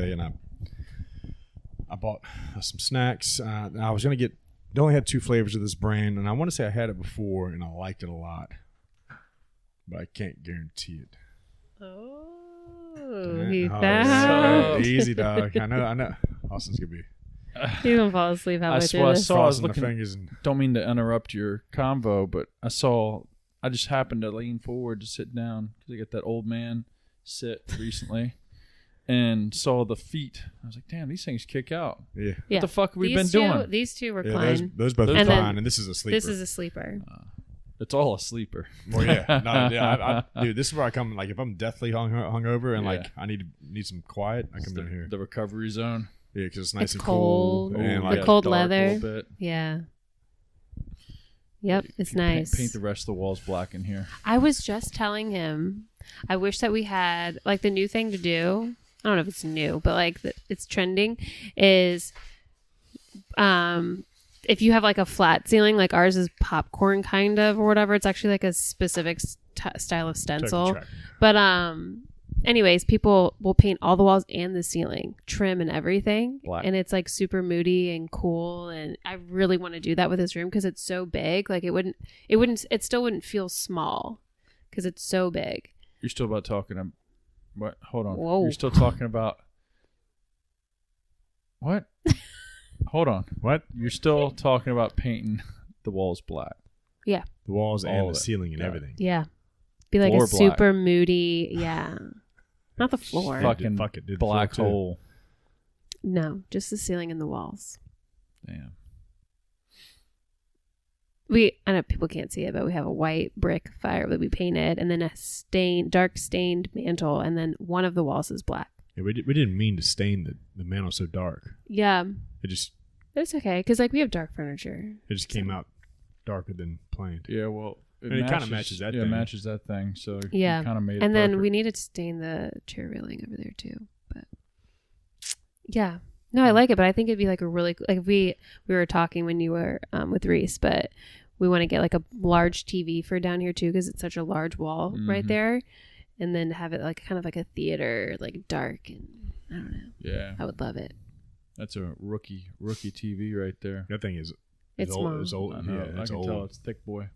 and I bought some snacks. I was gonna get. They only had 2 flavors of this brand, and I want to say I had it before and I liked it a lot, but I can't guarantee it. Oh, he found. Easy, dog. I know. Austin's gonna be. You gonna fall asleep halfway through this. I was looking. And don't mean to interrupt your convo, but I just happened to lean forward to sit down because I got that old man sit recently, and saw the feet. I was like, "Damn, these things kick out." Yeah. What the fuck have we been doing? These 2 recline. Those both are fine, and this is a sleeper. This is a sleeper. It's all a sleeper. Well, yeah, no, yeah, dude. This is where I come. Like, if I'm deathly hungover and like I need some quiet, I come down here. The recovery zone. Yeah, because it's nice and cold. And the cold leather. Yeah. Yep, it's nice. Paint the rest of the walls black in here. I was just telling him, I wish that we had like the new thing to do. I don't know if it's new, but like it's trending. Is if you have like a flat ceiling, like ours is popcorn kind of or whatever. It's actually like a specific style of stencil. But anyways, people will paint all the walls and the ceiling, trim and everything. Black. And it's like super moody and cool. And I really want to do that with this room because it's so big. Like it still wouldn't feel small because it's so big. You're still about talking what? Hold on. Whoa. You're still talking about what? Hold on. What? You're still talking about painting the walls black. Yeah. The walls All and of the it. ceiling and everything. Yeah. Be like Floor a black. super moody. Yeah. Not the floor. Fucking Fuck it, dude. black Floor too. hole. No, just the ceiling and the walls. Damn. I know people can't see it, but we have a white brick fire that we painted, and then a dark stained mantle, and then one of the walls is black. Yeah, we didn't mean to stain the mantle so dark. Yeah, It's okay because like we have dark furniture. It just came out darker than planned. Yeah, well, it kind of matches that. Yeah, thing. matches that thing. So yeah, kind of made it. And then perfect. we needed to stain the chair railing over there too. But yeah, no, I like it, but I think it'd be like a really like if we were talking when you were with Reese, but we want to get like a large TV for down here too because it's such a large wall right there, and then have it like kind of like a theater, like dark and I don't know. Yeah, I would love it. That's a rookie TV right there. That thing is It's old. It's small. old. I know. Yeah, I it's can old. tell it's thick boy.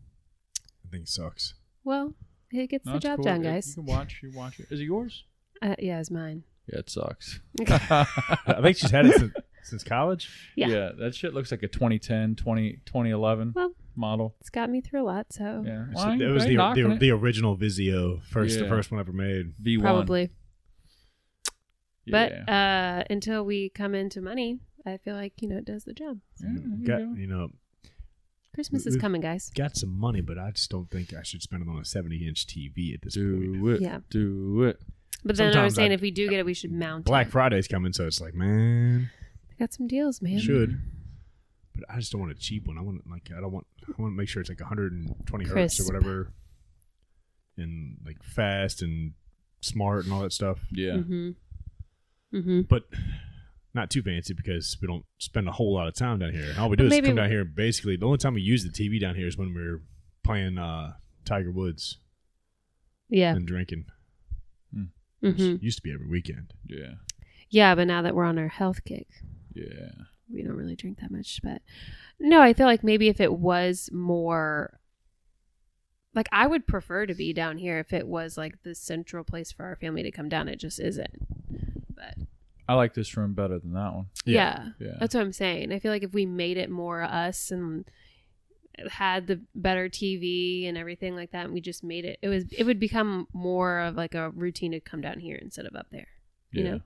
That thing sucks. Well, it gets the it's job cool. done, Yeah, guys. You can watch. You watch it. Is it yours? Yeah, it's mine. Yeah, it sucks. I think she's had it since college. Yeah. That shit looks like a 2010, 2011 Well, model. it's got me through a lot, so Yeah. So it was the original Vizio, the first one ever made. V1. probably. Yeah. But until we come into money, I feel like it does the job. Yeah, Christmas is coming, guys. Got some money, but I just don't think I should spend it on a 70-inch TV at this point. do it. Yeah. Do it. But then I was Sometimes saying if we do get it, we should mount Black it. Friday's coming, so it's like, man, I got some deals, man. should. But I just don't want a cheap one. I want to make sure it's like 120 hertz Crisp. or whatever, and like fast and smart and all that stuff. Yeah. But not too fancy because we don't spend a whole lot of time down here. All we do is come down here. Basically, the only time we use the TV down here is when we're playing Tiger Woods. Yeah. And drinking. Mm-hmm. Which used to be every weekend. Yeah. Yeah, but now that we're on our health kick, Yeah. we don't really drink that much. But no, I feel like maybe if it was more, like I would prefer to be down here if it was like the central place for our family to come down. It just isn't. But I like this room better than that one. yeah, Yeah. that's what I'm saying. I feel like if we made it more us and had the better TV and everything like that, and we just made it, it would become more of like a routine to come down here instead of up there. You know?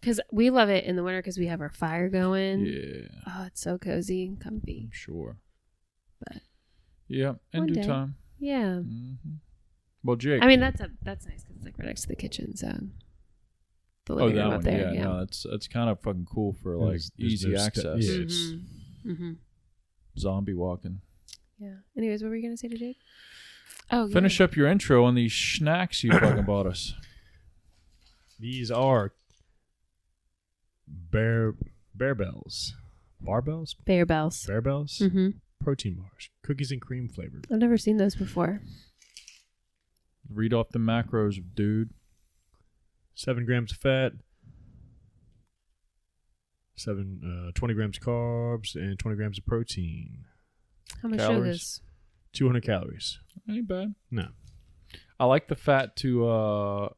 Because we love it in the winter because we have our fire going. Yeah. Oh, it's so cozy and comfy. I'm sure. But yeah, in one due day. time. Yeah. Mm-hmm. Well, Jake. I mean, that's nice because it's like right next to the kitchen, so the living room that up one. there. Yeah, no, that's kind of fucking cool for like easy access. Yeah, it's Zombie walking. Yeah. Anyways, what were you gonna say to Jake? Oh, Finish up your intro on these snacks you fucking bought us. These are Barebells. Barebells? Barebells. Barebells? Mm-hmm. Protein bars. Cookies and cream flavored. I've never seen those before. Read off the macros, dude. 7 grams of fat, 20 grams of carbs and 20 grams of protein. How much Calories? sugars? 200 calories. Ain't bad. No. I like the fat to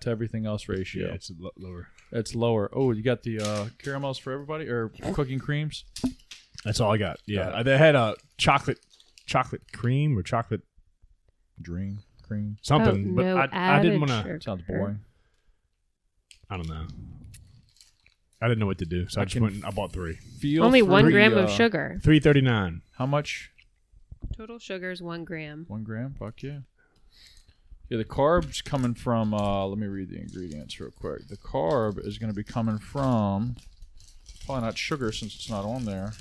everything else ratio. Yeah, it's lower. It's lower. Oh, you got the caramels for everybody or cooking creams? That's all I got. Yeah, Got it. they had a chocolate cream or chocolate Dream cream. something, Oh, but no I didn't want to. added Sounds sugar. boring. I don't know. I didn't know what to do, so I just went and I bought 3. Feel Only 1 free, gram of sugar. $3.39. How much? Total sugar is 1 gram. 1 gram? Fuck yeah. Yeah, the carb's coming from, let me read the ingredients real quick. The carb is going to be coming from, probably not sugar since it's not on there.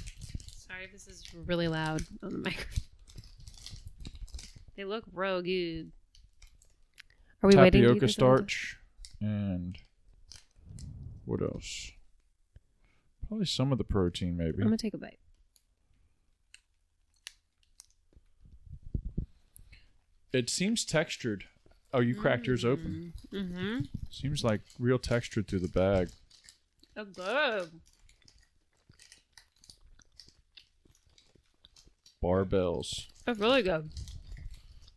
Sorry if this is really loud on the microphone. They look real good. Are we waiting? to eat Tapioca this starch and what else? Probably some of the protein, maybe. I'm going to take a bite. It seems textured. Oh, you cracked yours open. Mm-hmm. Seems like real texture through the bag. Oh, good. Barebells. That's really good.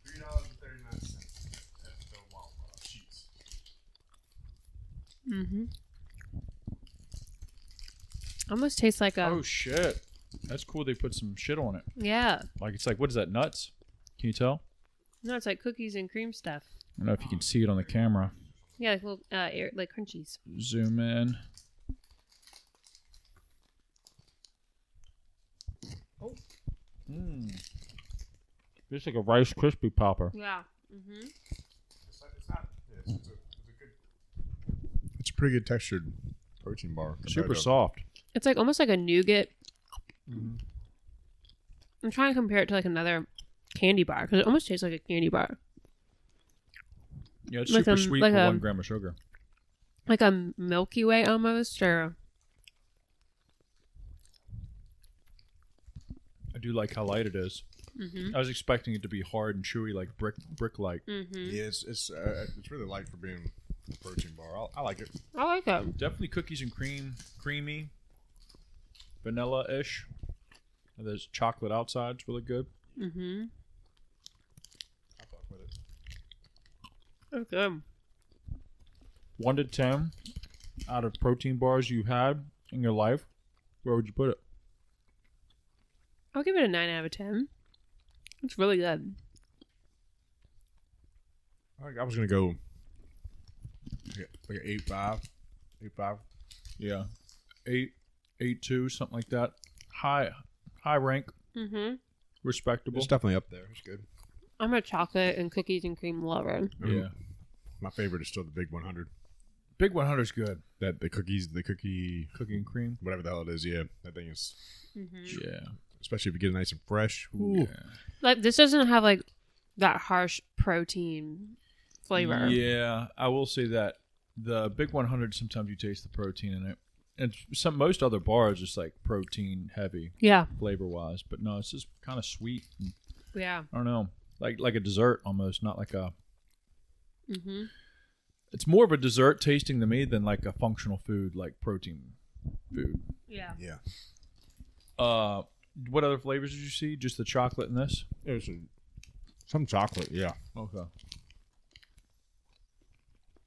$3.39 at the Sheets. Mm-hmm. Almost tastes like a... Oh shit! That's cool. They put some shit on it. Yeah. Like it's like what is that? Nuts? Can you tell? No, it's like cookies and cream stuff. I don't know if you can see it on the camera. Yeah, like little, like crunchies. Zoom in. Oh. Mmm. It's like a Rice Krispie popper. Yeah. Mm-hmm. It's a pretty good textured protein bar. Super soft. It's like almost like a nougat. I'm trying to compare it to like another candy bar because it almost tastes like a candy bar. Yeah, it's Like super a- sweet like for a- 1 gram of sugar. Like a Milky Way almost, or... I do like how light it is. Mm-hmm. I was expecting it to be hard and chewy, like brick-like. Mm-hmm. Yeah, it's really light for being a protein bar. I like it. I like it. Definitely cookies and cream, creamy, vanilla-ish. And there's chocolate outside. It's really good. Mm-hmm. I fuck with it. That's good. 1 to 10 out of protein bars you had in your life, where would you put it? I'll give it a 9 out of 10. It's really good. I was gonna go like an 8.5. 8.5. Yeah, 8.2, something like that. High rank, Mm-hmm. respectable. It's definitely up there. It's good. I'm a chocolate and cookies and cream lover. Yeah, My favorite is still the Big 100. Big 100 is good. The cookie, Cookie and cream. whatever the hell it is. Yeah, that thing is, Mm-hmm. Yeah. especially if you get it nice and fresh. Ooh. Yeah. Like this doesn't have like that harsh protein flavor. Yeah, I will say that the Big 100 sometimes you taste the protein in it, and most other bars just like protein heavy Yeah. flavor wise, but no, it's just kind of sweet. And, Yeah. I don't know, like a dessert almost, not like a. Mm-hmm. It's more of a dessert tasting to me than like a functional food, like protein food. Yeah. Yeah. What other flavors did you see? Just the chocolate in this? There's some chocolate. Yeah. Okay.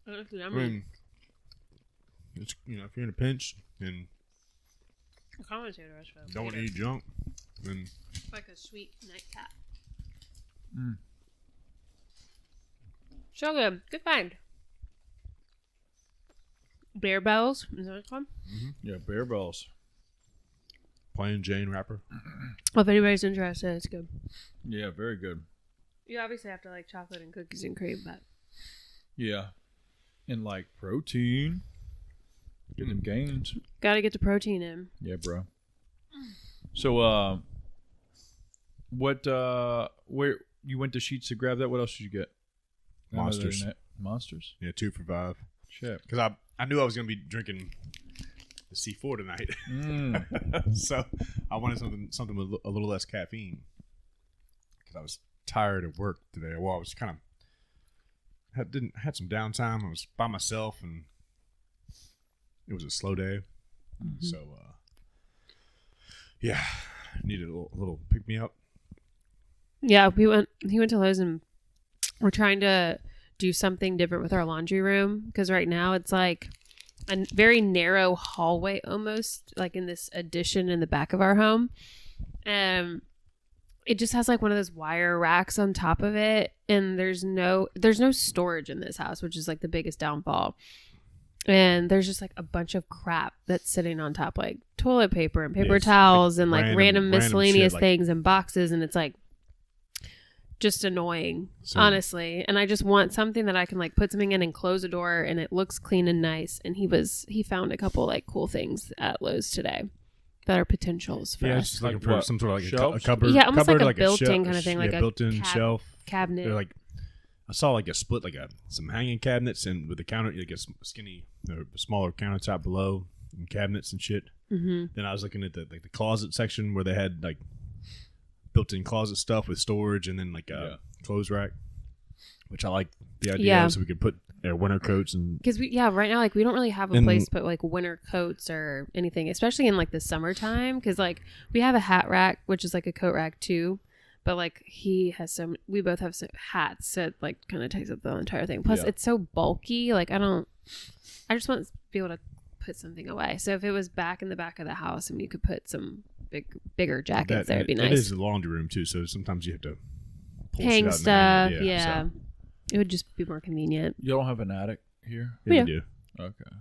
It's I yummy. mean, it's if you're in a pinch and I kind of say the rest of it. don't want to eat junk, then It's like a sweet nightcap. Mm. So good. Good find. Barebells. Is that what it's called? Yeah, Barebells. plain Jane wrapper. Well, if anybody's interested, it's good. Yeah, very good. You obviously have to like chocolate and cookies and cream, but Yeah, and like protein, get them gains. gotta get the protein in. Yeah, bro. So, where you went to Sheets to grab that? What else did you get? Monsters. Monsters. Yeah, 2 for $5. Shit. Because I knew I was gonna be drinking the C4 tonight, so I wanted something with a little less caffeine. Because I was tired of work today. Well, I was kind of had some downtime. I was by myself, and it was a slow day. So, yeah, needed a little pick me up. Yeah, he went to Lowe's, and we're trying to do something different with our laundry room, because right now it's like a very narrow hallway, almost like in this addition in the back of our home. It just has like one of those wire racks on top of it, and there's no storage in this house, which is like the biggest downfall. And there's just like a bunch of crap that's sitting on top, like toilet paper and paper towels, and like random miscellaneous shit, things and boxes, and it's like just annoying, honestly. And I just want something that I can like put something in and close a door and it looks clean and nice. And he found a couple like cool things at Lowe's today that are potentials for us. Just looking for some sort of like a Shelves? cupboard. Yeah, almost cupboard, like a built-in kind of thing, like a built-in shelf cabinet. They're like, I saw like a split, like some hanging cabinets, and with the counter, like a skinny, smaller countertop below, and cabinets and shit. Mm-hmm. Then I was looking at the closet section where they had like built-in closet stuff with storage, and then like a clothes rack, which I like the idea of, so we could put winter coats. And because right now like we don't really have a place to put like winter coats or anything, especially in like the summertime, because like we have a hat rack, which is like a coat rack too, but like we both have some hats, so it like kind of takes up the entire thing. Plus it's so bulky, like I just want to be able to put something away. So if it was back in the back of the house and you could put some bigger jackets there, it'd be nice. It is a laundry room too, so sometimes you have to hang stuff. So. It would just be more convenient. You don't have an attic here? Yeah, we do. Okay.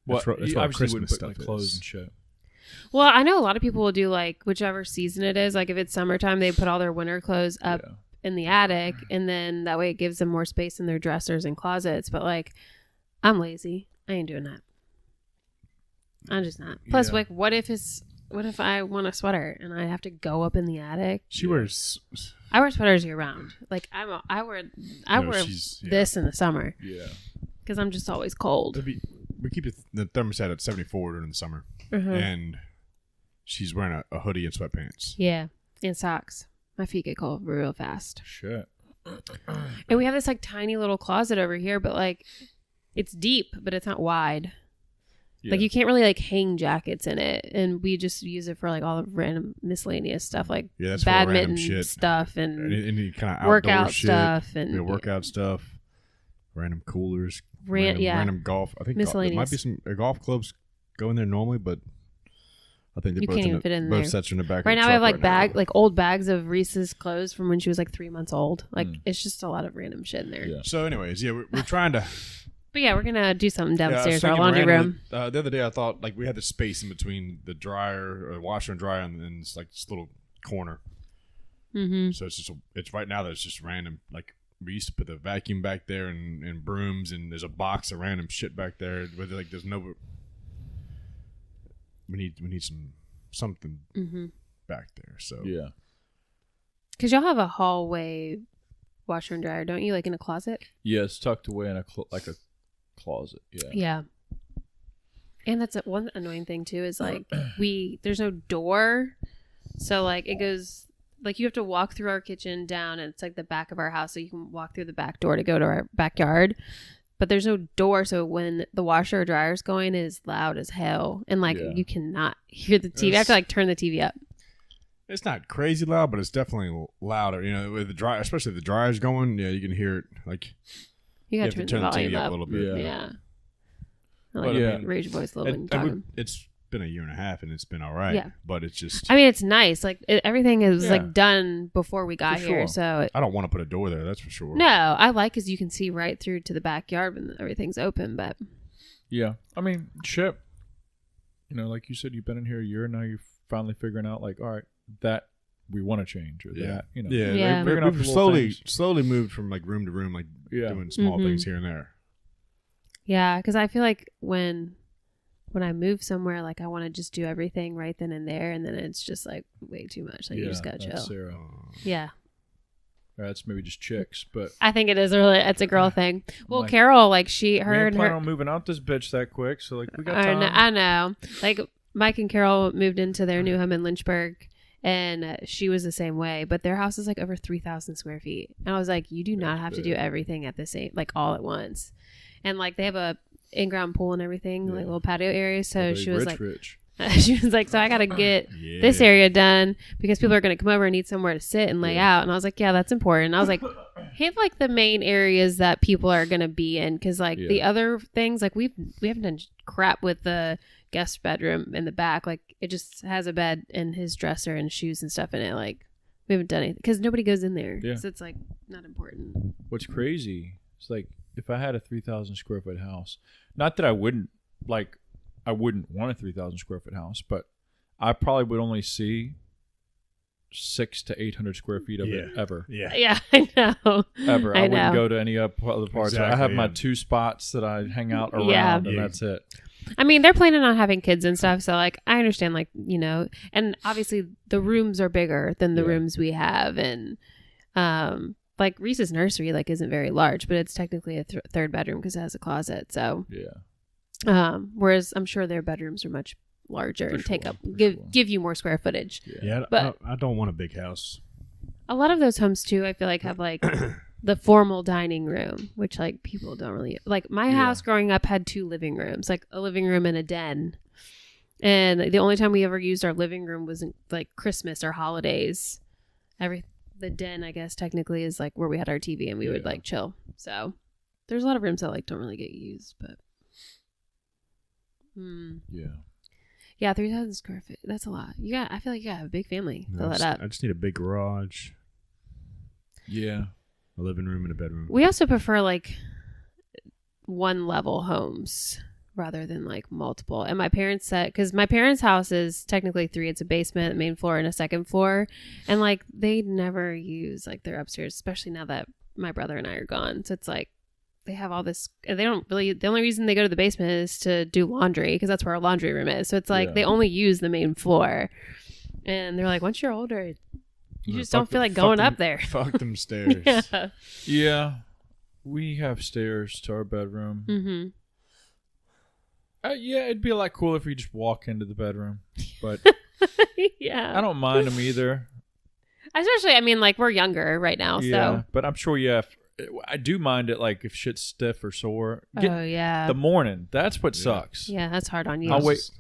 Well, you obviously wouldn't put like clothes and shit. Well, I know a lot of people will do like whichever season it is. Like if it's summertime, they put all their winter clothes up in the attic, and then that way it gives them more space in their dressers and closets. But like, I'm lazy. I ain't doing that. I'm just not. Plus, like, what if I want a sweater and I have to go up in the attic? I wear sweaters year round. Like I wear this in the summer. Yeah. Because I'm just always cold. We keep the thermostat at 74 during the summer, and she's wearing a hoodie and sweatpants. Yeah, and socks. My feet get cold real fast. Shit. And we have this like tiny little closet over here, but like it's deep, but it's not wide. Yeah. Like you can't really like hang jackets in it, and we just use it for like all the random miscellaneous stuff, like badminton stuff and any kind of workout stuff and workout stuff, random coolers, random golf. I think there might be some golf clubs go in there normally, but I think you can't even fit in there. Both sets are in the back. Right now, I have like old bags of Reese's clothes from when she was like 3 months old. Like it's just a lot of random shit in there. Yeah. So, anyways, we're trying to. But yeah, we're gonna do something downstairs, our laundry room. The other day, I thought like we had the space in between the dryer, or washer and dryer, and then it's like this little corner. Mm-hmm. So it's right now that it's just random. Like we used to put the vacuum back there and brooms, and there's a box of random shit back there. Where like there's no. We need something back there. So yeah, because y'all have a hallway washer and dryer, don't you? Like in a closet? Yeah, it's tucked away in a closet. Yeah. And that's one annoying thing too is like there's no door, so like it goes like you have to walk through our kitchen down, and it's like the back of our house, so you can walk through the back door to go to our backyard. But there's no door, so when the washer or dryer is going, it is loud as hell, and like you cannot hear the TV. I have to like turn the TV up. It's not crazy loud, but it's definitely louder. You know, with the dryer, especially if the dryer's going, you can hear it. Like you have to turn the volume up a little bit. Yeah. I like raise your voice a little bit. It's been a year and a half, and it's been all right. Yeah. But it's just. I mean, it's nice. Like everything is like done before we got here, so I don't want to put a door there. That's for sure. No, I like because you can see right through to the backyard when everything's open. But yeah, I mean, shit. You know, like you said, you've been in here a year, and now you're finally figuring out, like, all right, that we want to change, or that, you know. Yeah. We've slowly moved from like room to room, like doing small things here and there. Yeah, because I feel like when I move somewhere, like I want to just do everything right then and there, and then it's just like way too much. Like you just gotta chill. Sarah. Yeah. That's maybe just chicks, but I think it's a girl thing. Well, like, Carol, like we ain't planning on moving out this bitch that quick, so like we got time. I know. Like Mike and Carol moved into their new home in Lynchburg, and she was the same way, but their house is like over 3,000 square feet, and I was like, you do not have to do everything at the same, like all at once. And like they have a in-ground pool and everything, Yeah. like little patio area. So she was like, rich. she was like, so I got to get this area done because people are going to come over and need somewhere to sit and lay out. And I was like, yeah, that's important. I was like, hit like the main areas that people are going to be in. Because like the other things, like we haven't done crap with the guest bedroom in the back. Like it just has a bed and his dresser and shoes and stuff in it. Like we haven't done anything because nobody goes in there. Yeah. So it's like not important. What's crazy is like if I had a 3,000 square foot house, not that I wouldn't want a 3,000 square foot house, but I probably would only see 600 to 800 square feet of it ever. Yeah, I know. Ever. I wouldn't go to any other parts. Exactly, I have my 2 spots that I hang out around, Yeah. and that's it. I mean, they're planning on having kids and stuff, so like I understand, like, you know, and obviously the rooms are bigger than the rooms we have, and like Reese's nursery like isn't very large, but it's technically a third bedroom because it has a closet. So whereas I'm sure their bedrooms are much larger and take up give you more square footage. Yeah, but I don't want a big house. A lot of those homes too, I feel like have like the formal dining room, which like people don't really like. My house growing up had 2 living rooms, like a living room and a den. And the only time we ever used our living room was like Christmas or holidays. The den, I guess, technically is like where we had our TV and we would like chill. So there's a lot of rooms that like don't really get used, but yeah, 3,000 square feet. That's a lot. I feel like you got a big family. Fill that up. I just need a big garage. Yeah. A living room and a bedroom. We also prefer like 1-level homes rather than like multiple. And my parents said, because my parents' house is technically 3. It's a basement, main floor, and a second floor. And like they never use like their upstairs, especially now that my brother and I are gone. So it's like they have all this. They don't really. The only reason they go to the basement is to do laundry because that's where our laundry room is. So it's like they only use the main floor. And they're like, once you're older, you just don't feel like going up there. Fuck them stairs. Yeah. We have stairs to our bedroom. Mm-hmm. Yeah, it'd be a lot cooler if we just walk into the bedroom, but yeah, I don't mind them either. Especially, I mean, like we're younger right now, so. But I'm sure I do mind it, like if shit's stiff or sore. Oh yeah, the morning. That's what sucks. Yeah, that's hard on you. I'll wait.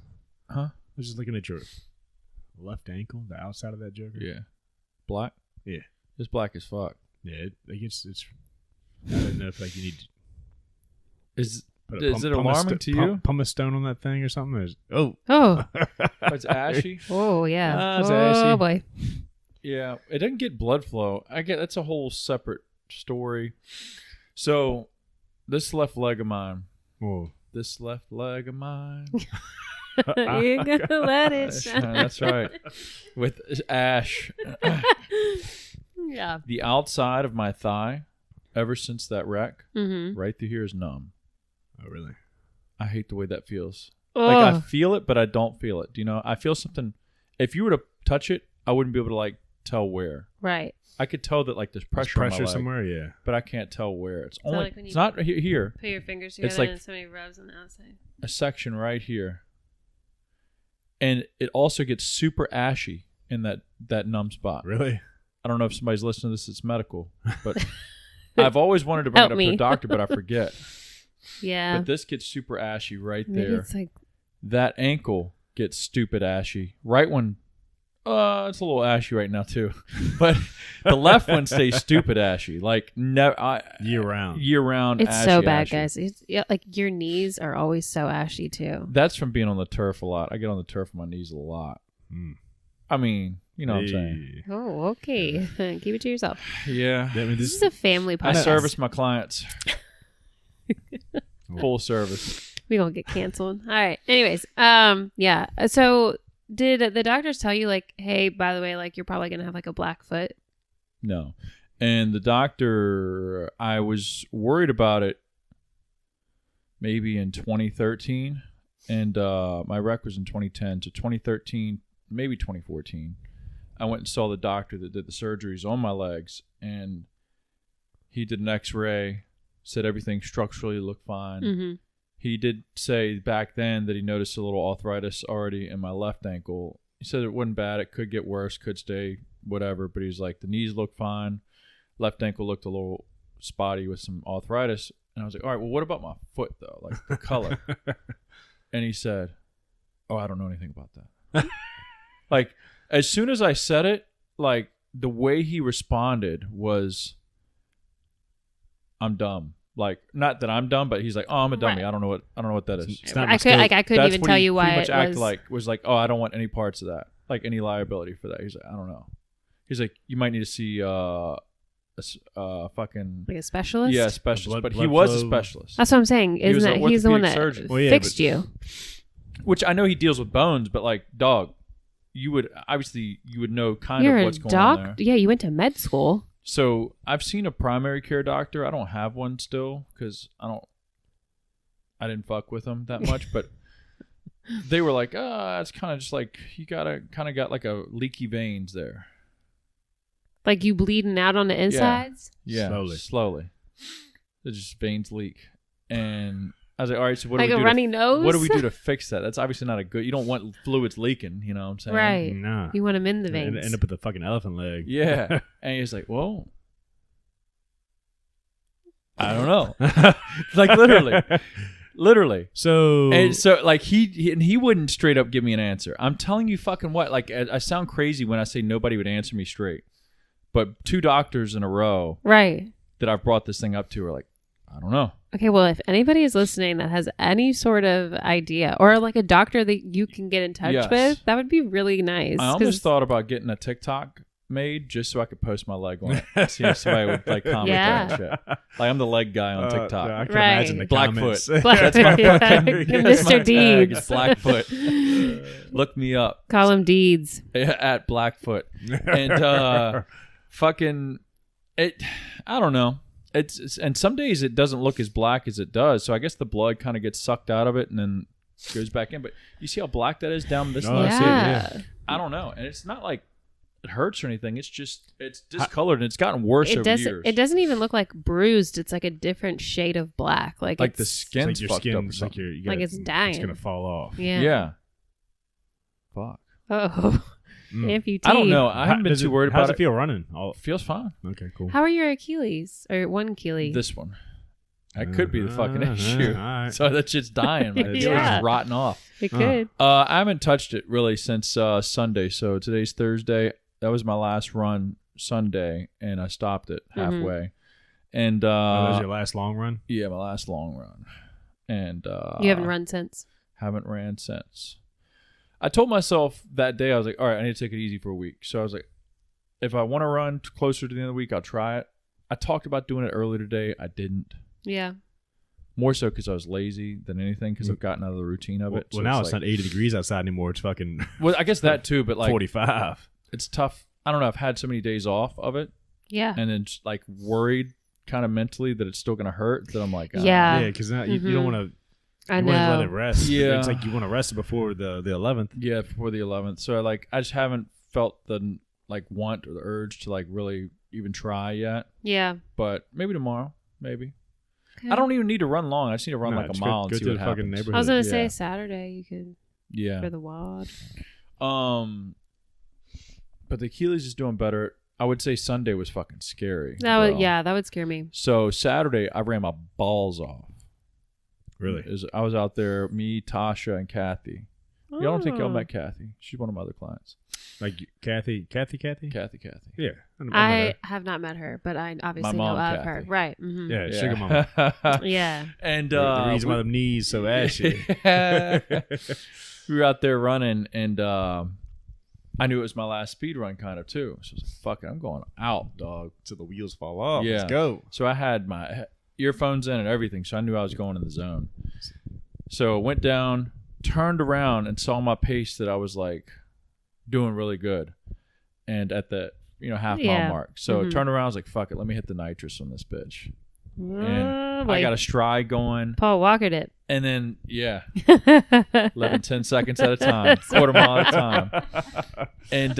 Huh? I was just looking at your left ankle, the outside of that joker. Yeah. Black. Yeah, it's black as fuck. Yeah, it's. I don't know if like you need. Is it alarming to you? Pumice stone on that thing or something? Oh, it's ashy. Oh yeah, it's ashy. Oh boy. Yeah, it doesn't get blood flow. That's a whole separate story. So, this left leg of mine. Whoa. This left leg of mine. You're gonna let it shine. That's right. With ash. Yeah. The outside of my thigh, ever since that wreck, right through here is numb. Oh, really? I hate the way that feels. Oh. Like I feel it, but I don't feel it. Do you know? I feel something. If you were to touch it, I wouldn't be able to like tell where. Right. I could tell that like there's pressure on my leg, somewhere, yeah. but I can't tell where. It's So only. like when It's you not here. Put your fingers together It's like and somebody rubs on the outside. a section right here, and it also gets super ashy in that numb spot. Really? I don't know if somebody's listening to this. It's medical, but I've always wanted to bring it up to a doctor, but I forget. Yeah. But this gets super ashy right Maybe there. it's like That ankle gets stupid ashy right when. It's a little ashy right now too, but the left one stays stupid ashy, like never year round. Year round. it's ashy, so bad, ashy. guys. It's like your knees are always so ashy too. That's from being on the turf a lot. I get on the turf with my knees a lot. I mean, you know what I'm saying. Oh, okay. Keep it to yourself. Yeah. This is a family podcast. I service my clients. Full service. We gonna get canceled. All right. Anyways, yeah. So did the doctors tell you like, hey, by the way, like you're probably gonna have like a black foot? No. And the doctor, I was worried about it maybe in 2013, and my rec was in 2010. So 2013, maybe 2014, I went and saw the doctor that did the surgeries on my legs, and he did an X-ray, said everything structurally looked fine. Mm-hmm. He did say back then that he noticed a little arthritis already in my left ankle. He said it wasn't bad. It could get worse, could stay, whatever. But he's like, the knees look fine. Left ankle looked a little spotty with some arthritis. And I was like, all right, well, what about my foot though? Like the color. And he said, oh, I don't know anything about that. Like as soon as I said it, like the way he responded was, I'm dumb. Like not that I'm dumb, but he's like, oh, I'm a dummy. Right. I don't know what that is. It's not I couldn't even tell you why pretty much it was like, oh, I don't want any parts of that, like any liability for that. He's like, I don't know. He's like, you might need to see fucking like a specialist. yeah, a specialist. Blood- but he blood was a flow. specialist, That's what I'm saying. He was Isn't an that he's the one that orthopedic surgeon. Well, yeah, fixed but- you? which I know he deals with bones, but like, dog, you would know kind You're of a what's going on there. doctor. Yeah, you went to med school. So I've seen a primary care doctor. I don't have one still because I didn't fuck with them that much, but they were like, it's kind of just like you got like a leaky veins there. Like you bleeding out on the insides. Yeah, slowly. They're just veins leak, and I was like, all right, so what Like do a we do? runny nose. What do we do to fix that? That's obviously not a good. You don't want fluids leaking. You know what I'm saying? Right. Nah. You want them in the veins. End up with a fucking elephant leg. Yeah. And he's like, well, I don't know. Like literally. So And so like he wouldn't straight up give me an answer. I'm telling you fucking what, like I sound crazy when I say nobody would answer me straight. But 2 doctors in a row Right. that I've brought this thing up to are like, I don't know. Okay, well, if anybody is listening that has any sort of idea or like a doctor that you can get in touch Yes. with, that would be really nice. I almost thought about getting a TikTok made just so I could post my leg on it. See if somebody would like comment Yeah. that shit. Like I'm the leg guy on TikTok. I can Right. imagine the Blackfoot. comments. That's my fucking that's my Mr. tag. Deeds. It's Blackfoot. Look me up Call him Deeds. at Blackfoot. And fucking it. I don't know. It's and some days it doesn't look as black as it does. So I guess the blood kind of gets sucked out of it and then goes back in. But you see how black that is down this Oh, line? I see it, Yeah. I don't know. And it's not like it hurts or anything. It's just it's discolored and it's gotten worse over years. It doesn't even look like bruised. It's like a different shade of black. Like Like the it's, skin's your fucked skin, up or it's something. like Like it's dying. It's gonna fall off. Yeah. Yeah. Fuck. Oh. Mm. Amputee. I don't know. I haven't been too worried How does about it feel running? All, Feels fine. okay, cool. How are your Achilles or one Achilles? This one. That could be the fucking issue. All right. So that shit's dying. Man. It's Yeah. just rotting off. It could. I haven't touched it really since Sunday. So today's Thursday. That was my last run Sunday, and I stopped it halfway. And that was your last long run? yeah, my last long run. And You haven't run since. Haven't ran since. I told myself that day, I was like, all right, I need to take it easy for a week. So I was like, if I want to run closer to the end of the week, I'll try it. I talked about doing it earlier today. I didn't. Yeah. More so because I was lazy than anything because I've gotten out of the routine of it. Well, now it's not 80 degrees outside anymore. It's fucking Well, I guess that too, but like 45. it's tough. I don't know. I've had so many days off of it Yeah. and then just like worried kind of mentally that it's still going to hurt that I'm like, Yeah. Yeah, because now you don't want to. I You want to let know. it rest. Yeah. It's like you want to rest it before the 11th. Yeah, before the 11th. So I just haven't felt the like want or the urge to like really even try yet. Yeah. But maybe tomorrow, maybe. Okay. I don't even need to run long. I just need to run No, like a just mile go and see to what the fucking happens. neighborhood. I was gonna Yeah. say Saturday you could Yeah. for the WOD. But the Achilles is doing better. I would say Sunday was fucking scary. That would bro. that would scare me. So Saturday I ran my balls off. Really? I was out there, me, Tasha, and Kathy. Y'all don't think y'all Oh. met Kathy? She's one of my other clients. Like Kathy? Kathy. Yeah. I have not met her, but I obviously know mom, of her. Kathy. Right. Mm-hmm. Yeah, sugar mama. Yeah. And The reason why the knees so ashy. we were out there running, and I knew it was my last speed run kind of too. So I was like, fuck it, I'm going out, dog. Till the wheels fall off. Yeah. Let's go. So I had my earphones in and everything, so I knew I was going in the zone. So went down, turned around, and saw my pace that I was like doing really good, and at the half mile mark. So Mhm. turned around, I was like, fuck it, let me hit the nitrous on this bitch. And I Like got a stride going, Paul Walker did. and then 11, 10 seconds at a time, quarter mile at a time. And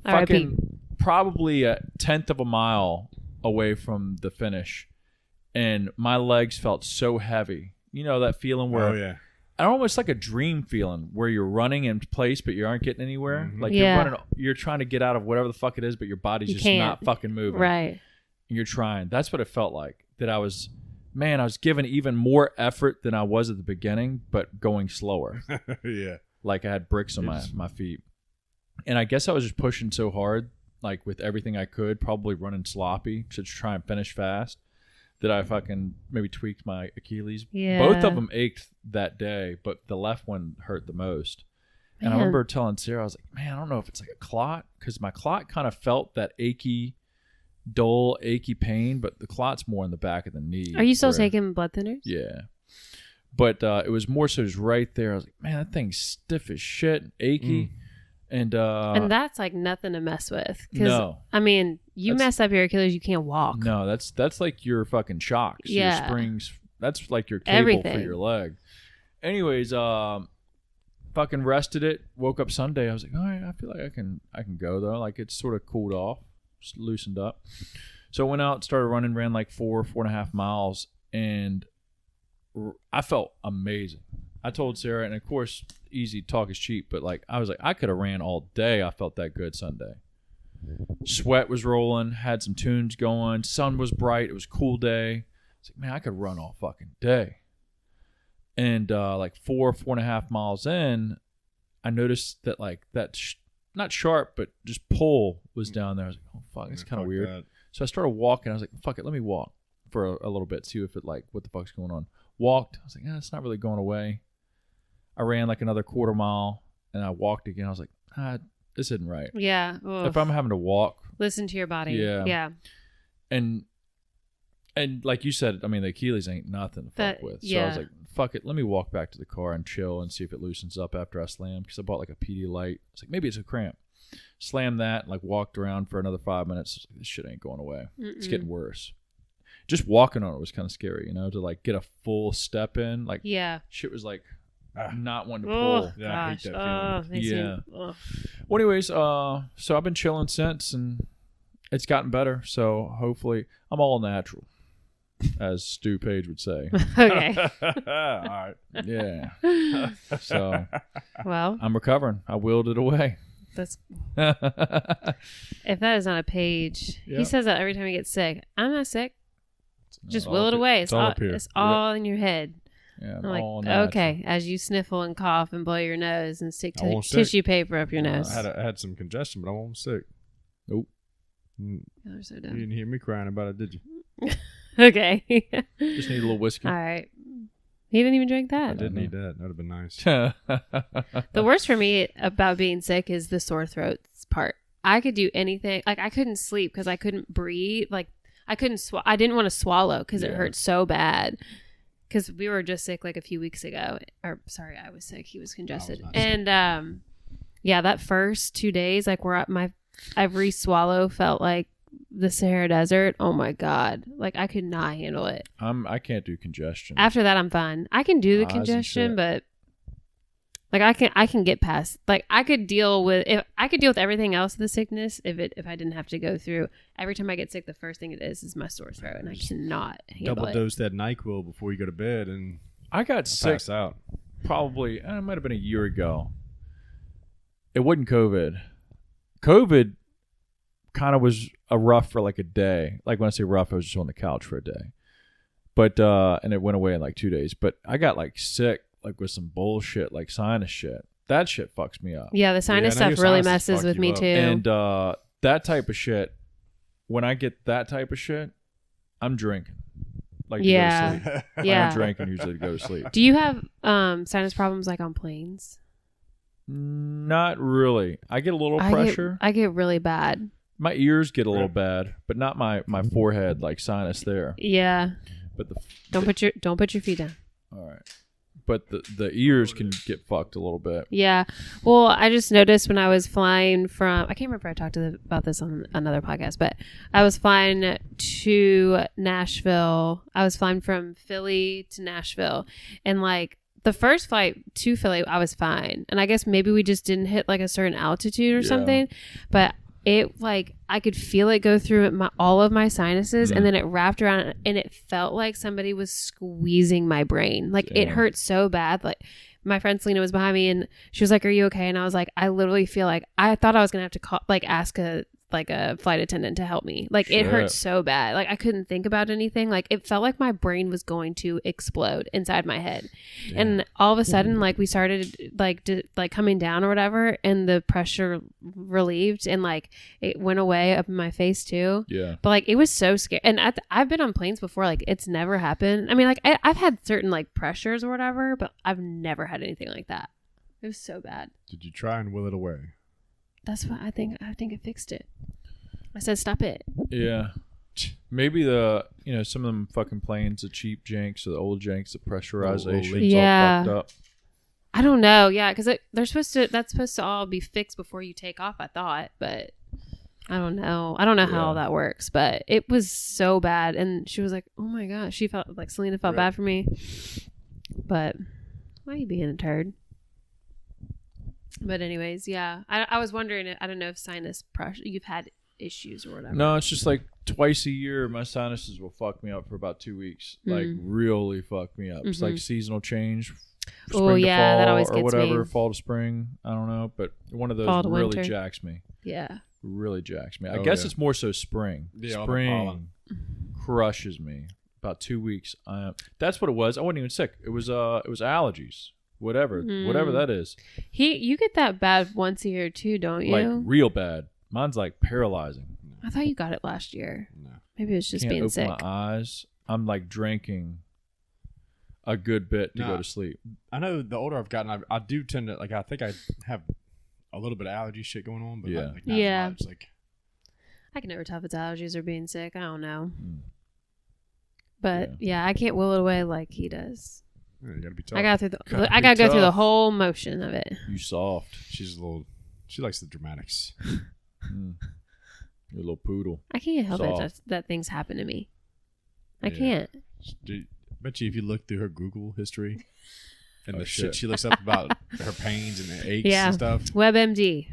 fucking probably a tenth of a mile away from the finish. And my legs felt so heavy. You know that feeling where Oh, yeah. almost like a dream feeling where you're running in place but you aren't getting anywhere. Mhm. Like Yeah. you're trying to get out of whatever the fuck it is, but your body's You just can't. not fucking moving. Right. And you're trying. That's what it felt like. That I was man, I was giving even more effort than I was at the beginning, but going slower. Yeah. Like I had bricks on my feet. And I guess I was just pushing so hard, like with everything I could, probably running sloppy to try and finish fast, that I fucking maybe tweaked my Achilles. Yeah. Both of them ached that day, but the left one hurt the most. And I Man. remember telling Sarah, I was like, man, I don't know if it's like a clot, because my clot kind of felt that dull, achy pain, but the clot's more in the back of the knee. Are you still taking blood thinners? Yeah. But it was more so just right there. I was like, man, that thing's stiff as shit, achy. And that's like nothing to mess with. 'Cause, no. I mean, you mess up your Achilles, you can't walk. No, that's like your fucking shocks. Yeah. Your springs. That's like your cable Everything. for your leg. Anyways, fucking rested it. Woke up Sunday. I was like, all right, I feel like I can go though. Like it's sort of cooled off, just loosened up. So I went out, started running, ran like 4.5 miles, and I felt amazing. I told Sarah, and of course, easy talk is cheap, but like I was like, I could have ran all day. I felt that good Sunday. Sweat was rolling, had some tunes going, sun was bright, it was a cool day. I was like, man, I could run all fucking day. And like 4.5 miles in, I noticed that like that not sharp, but just pull was down there. I was like, oh fuck, it's kind of weird. That. So I started walking. I was like, fuck it, let me walk for a little bit, see if it like what the fuck's going on. Walked. I was like, it's not really going away. I ran like another quarter mile, and I walked again. I was like, this isn't right. Yeah. Oof. If I'm having to walk, listen to your body. Yeah. Yeah. And like you said, I mean, the Achilles ain't nothing to fuck with. So I was like, fuck it, let me walk back to the car and chill and see if it loosens up after I slam, because I bought like a Pedialyte. I was like, maybe it's a cramp. Slammed that, like walked around for another 5 minutes. This shit ain't going away. It's getting worse. Just walking on it was kind of scary, you know, to like get a full step in. Like, shit was like not wanting to pull. Yeah, I hate that feeling. Yeah. Well, anyways, so I've been chilling since, and it's gotten better. So hopefully, I'm all natural, as Stu Page would say. Okay. All right. Yeah. So, well, I'm recovering. I willed it away. That's if that is not a Page. He says that every time he gets sick. I'm not sick. Just will it away. It's all up here. It's all in your head. Yeah, I'm like, okay, as you sniffle and cough and blow your nose and stick tissue paper up your nose. I had some congestion, but I wasn't sick. Nope. You're so dumb. You didn't hear me crying about it, did you? Okay. Just need a little whiskey. All right. He didn't even drink that. I didn't need that. That would have been nice. The worst for me about being sick is the sore throats part. I could do anything. Like, I couldn't sleep because I couldn't breathe. Like, I didn't want to swallow because it hurt so bad. Because we were just sick like a few weeks ago. Or, sorry, I was sick. He was congested. And, that first 2 days, like, where my every swallow felt like the Sahara Desert. Oh, my God. Like, I could not handle it. I can't do congestion. After that, I'm fine. I can do the congestion, but... Like I can get past. Like I could deal with everything else of the sickness if I didn't have to go through. Every time I get sick, the first thing it is my sore throat, and I cannot handle Double dose that NyQuil before you go to bed, and I got sick. Pass out. Probably it might have been a year ago. It wasn't COVID. COVID kind of was a rough for like a day. Like when I say rough, I was just on the couch for a day. But and it went away in like 2 days. But I got like sick. Like with some bullshit, like sinus shit. That shit fucks me up. Yeah, the sinus stuff really messes with me too. And that type of shit, when I get that type of shit, I'm drinking. Like to go to sleep. I'm drinking usually to go to sleep. Do you have sinus problems like on planes? Not really. I get a little pressure. I get really bad. My ears get a little bad, but not my forehead, like sinus there. Yeah. But don't put your feet down. All right. But the ears can get fucked a little bit. Yeah. Well, I just noticed when I was flying from... I can't remember if I talked about this on another podcast, but I was flying to Nashville. I was flying from Philly to Nashville. And like the first flight to Philly, I was fine. And I guess maybe we just didn't hit like a certain altitude or something. But it like I could feel it go through all of my sinuses, and then it wrapped around, and it felt like somebody was squeezing my brain. Like it hurt so bad. Like my friend Selena was behind me, and she was like, "Are you okay?" And I was like, "I literally feel like I thought I was gonna have to call, like ask a like a flight attendant to help me. Like it hurt so bad. Like I couldn't think about anything. Like it felt like my brain was going to explode inside my head. Yeah. And all of a sudden, like we started like coming down or whatever, and the pressure relieved, and like it went away up in my face too. Yeah. But like it was so scary. And I've been on planes before. Like it's never happened. I mean, like I've had certain like pressures or whatever, but I've never had anything like that. It was so bad. Did you try and will it away? That's what I think. I think it fixed it. I said, stop it. Yeah. Maybe some of them fucking planes, the cheap janks or the old janks, the pressurization's all fucked up. I don't know. Yeah, because that's supposed to all be fixed before you take off, I thought. But I don't know. I don't know how all that works. But it was so bad. And she was like, oh my gosh. She felt like Selena felt bad for me. But why are you being a turd? But anyways, yeah. I was wondering, I don't know if sinus pressure, you've had issues or whatever. No, it's just like twice a year my sinuses will fuck me up for about 2 weeks. Like really fuck me up. It's like seasonal change. Spring to fall, that always gets or whatever, me. Fall to spring. I don't know, but one of those really winter. Jacks me. Yeah. Really jacks me. I guess it's more so spring. Yeah, spring crushes me. About 2 weeks. That's what it was. I wasn't even sick. It was allergies. Whatever that is. You get that bad once a year too, don't you? Like real bad. Mine's like paralyzing. I thought you got it last year. No. Maybe it was just Can't being open sick. My eyes. I'm like drinking a good bit to go to sleep. I know the older I've gotten, I do tend to I think I have a little bit of allergy shit going on, but not as much. Like I can never tell if it's allergies or being sick. I don't know. But yeah, I can't will it away like he does. Yeah, you gotta be tough. I gotta go through the whole motion of it. You soft. She likes the dramatics. You're a little poodle. I can't help it that things happen to me. I can't. Bet you if you look through her Google history and the shit she looks up about her pains and aches and stuff. WebMD.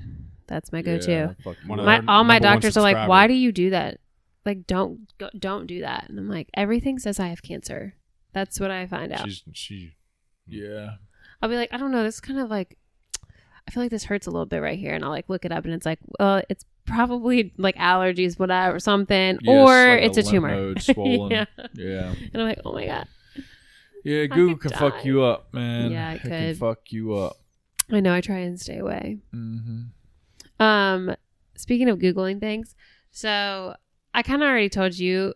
That's my go-to. Yeah, all my doctors are like, why do you do that? Like, don't do that. And I'm like, everything says I have cancer. That's what I find out. Yeah. I'll be like, I don't know. This is kind of like, I feel like this hurts a little bit right here. And I'll like look it up and it's like, well, it's probably like allergies, whatever, something. Yeah, or like it's a tumor. Node swollen. Yeah. And I'm like, oh my God. Yeah, Google can fuck you up, man. Yeah, it can fuck you up. I know. I try and stay away. Mm-hmm. Speaking of Googling things, so I kind of already talked to you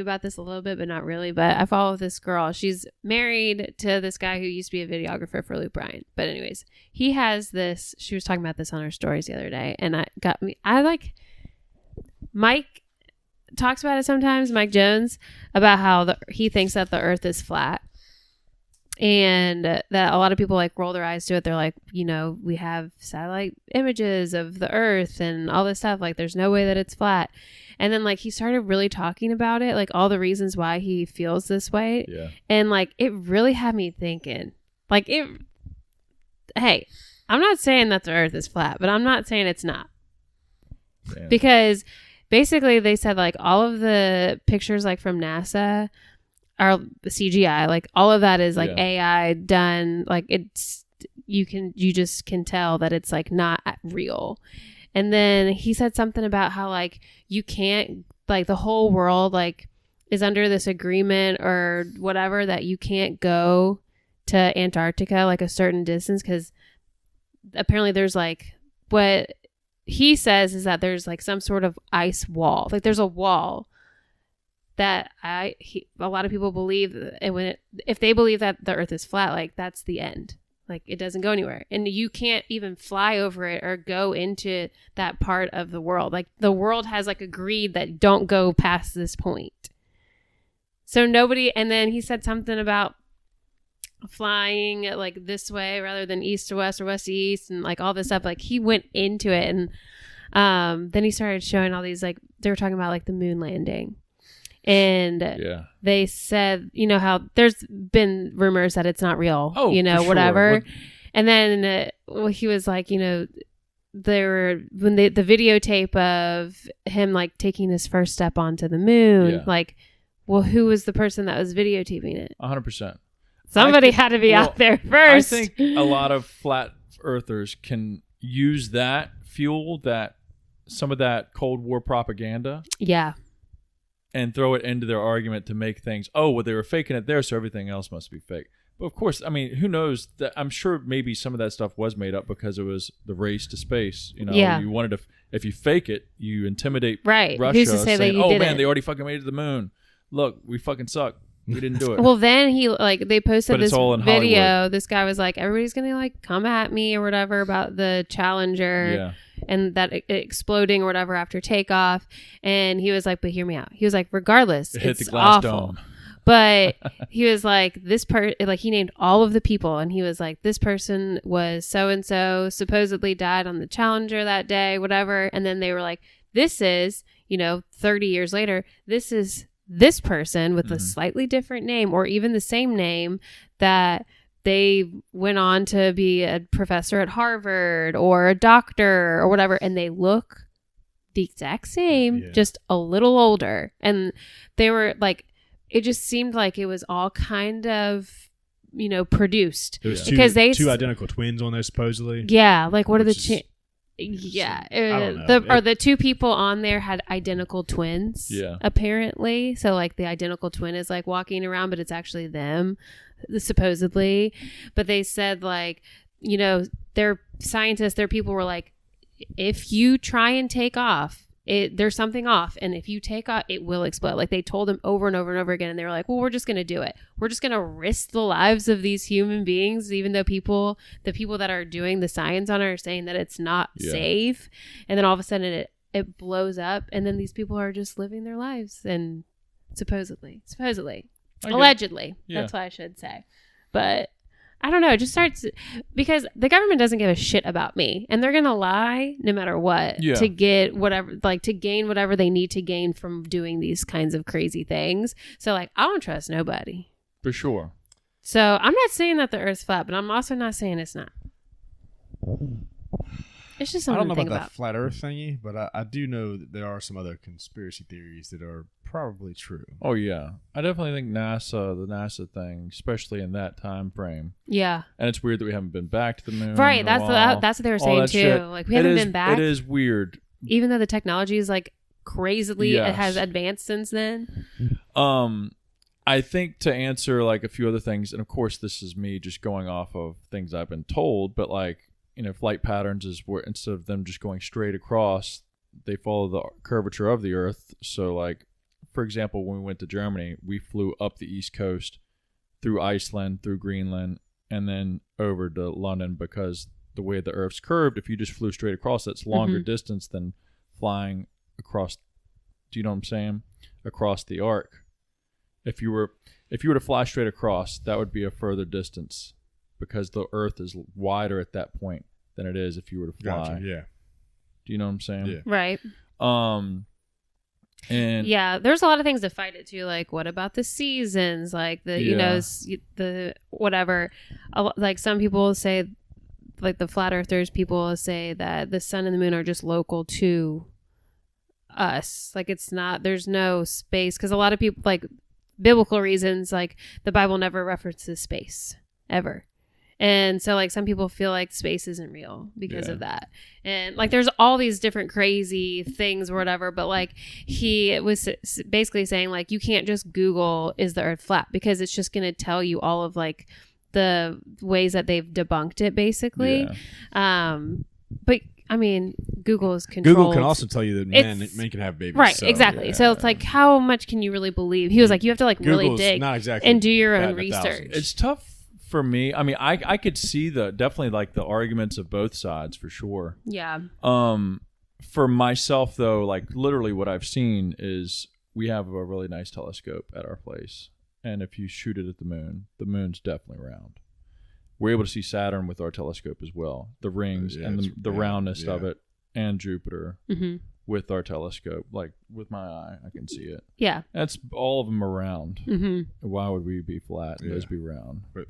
about this a little bit, but not really. But I follow this girl. She's married to this guy who used to be a videographer for Luke Bryan. But anyways, he has this. She was talking about this on her stories the other day, and Mike talks about it sometimes. Mike Jones, about how he thinks that the Earth is flat, and that a lot of people like roll their eyes to it. They're like, we have satellite images of the Earth and all this stuff. Like, there's no way that it's flat. And then like he started really talking about it, like all the reasons why he feels this way. Yeah. And like it really had me thinking. Like hey, I'm not saying that the Earth is flat, but I'm not saying it's not. Damn. Because basically they said like all of the pictures like from NASA are CGI. Like all of that is like AI done. Like you just can tell that it's like not real. And then he said something about how like you can't, like the whole world like is under this agreement or whatever that you can't go to Antarctica like a certain distance because apparently there's like, what he says is that there's like some sort of ice wall. Like there's a wall that a lot of people believe, and if they believe that the Earth is flat, like that's the end. Like it doesn't go anywhere, and you can't even fly over it or go into that part of the world. Like the world has like agreed that don't go past this point. So nobody, and then he said something about flying like this way rather than east to west or west to east and like all this stuff. Like he went into it, and then he started showing all these, like they were talking about like the moon landing. And they said, how there's been rumors that it's not real, whatever. Sure. And then he was like, there were when the videotape of him like taking his first step onto the moon, like, well, who was the person that was videotaping it? 100%. Somebody had to be out there first. I think a lot of flat earthers can use that fuel, that some of that Cold War propaganda Yeah. and throw it into their argument to make things, oh, well, they were faking it there, so everything else must be fake. But of course, I mean, who knows? That I'm sure maybe some of that stuff was made up because it was the race to space. You know, Yeah. you wanted to, if you fake it, you intimidate Right. Russia, Who's to say that saying, you oh, didn't? man, they already fucking made it to the moon. Look, we fucking suck. We didn't do it. Well, then they posted But it's this all in video. Hollywood. This guy was like, everybody's going to like come at me or whatever about the Challenger. Yeah. And that exploding or whatever after takeoff. And he was like, but hear me out. He was like, regardless, It hit it's the glass awful. dome. But he was like, he named all of the people. And he was like, this person was so-and-so, supposedly died on the Challenger that day, whatever. And then they were like, this is, 30 years later, this is this person with a slightly different name or even the same name that they went on to be a professor at Harvard or a doctor or whatever, and they look the exact same, just a little older. And they were like, it just seemed like it was all kind of, produced. There's because two identical twins on there supposedly. Yeah, like what are the I don't know. the two people on there had identical twins. Yeah. Apparently, so like the identical twin is like walking around, but it's actually them, supposedly. But they said like, their scientists, their people were like, if you try and take off, there's something off, and if you take off, it will explode. Like they told them over and over and over again, and they were like, well, we're just going to do it. We're just going to risk the lives of these human beings, even though the people that are doing the science on it are saying that it's not safe. And then all of a sudden it blows up, and then these people are just living their lives, and supposedly, allegedly, that's what I should say. But I don't know. It just starts because the government doesn't give a shit about me, and they're going to lie no matter what to get whatever, like to gain whatever they need to gain from doing these kinds of crazy things. So like, I don't trust nobody. For sure. So I'm not saying that the Earth's flat, but I'm also not saying it's not. It's just something I don't know to think about about. that flat Earth thingy, but I do know that there are some other conspiracy theories that are probably true. Oh yeah, I definitely think the NASA thing, especially in that time frame. Yeah, and it's weird that we haven't been back to the moon. Right, that's what they were saying too. Shit. Like we haven't been back. It is weird, even though the technology is like crazily it has advanced since then. I think to answer like a few other things, and of course this is me just going off of things I've been told, but like flight patterns is where instead of them just going straight across, they follow the curvature of the Earth. So like, for example, when we went to Germany, we flew up the East Coast through Iceland, through Greenland, and then over to London because the way the Earth's curved, if you just flew straight across, that's longer distance than flying across. Do you know what I'm saying? Across the arc. If you were to fly straight across, that would be a further distance because the Earth is wider at that point than it is if you were to fly. Gotcha, yeah. Do you know what I'm saying? Yeah. Right. And yeah, there's a lot of things to fight it too. Like, what about the seasons? Like the whatever. Like some people say, like the flat earthers, people say that the sun and the moon are just local to us. Like it's not. There's no space because a lot of people like biblical reasons. Like the Bible never references space ever. And so like some people feel like space isn't real because of that. And like there's all these different crazy things or whatever, but like he was basically saying like you can't just Google is the Earth flat because it's just going to tell you all of like the ways that they've debunked it basically. But I mean, Google is controlled. Google can also tell you that men can have babies. Right, so, exactly. So it's like, how much can you really believe? He was like, you have to like Google's really dig not exactly and do your own batting research. 1,000. it's tough for me. I mean, I could see definitely like the arguments of both sides for sure. Yeah. For myself though, like literally what I've seen is we have a really nice telescope at our place, and if you shoot it at the moon's definitely round. We're able to see Saturn with our telescope as well, the rings and the roundness of it, and Jupiter with our telescope. Like with my eye, I can see it. Yeah. That's all of them are round. Why would we be flat and those be round? But,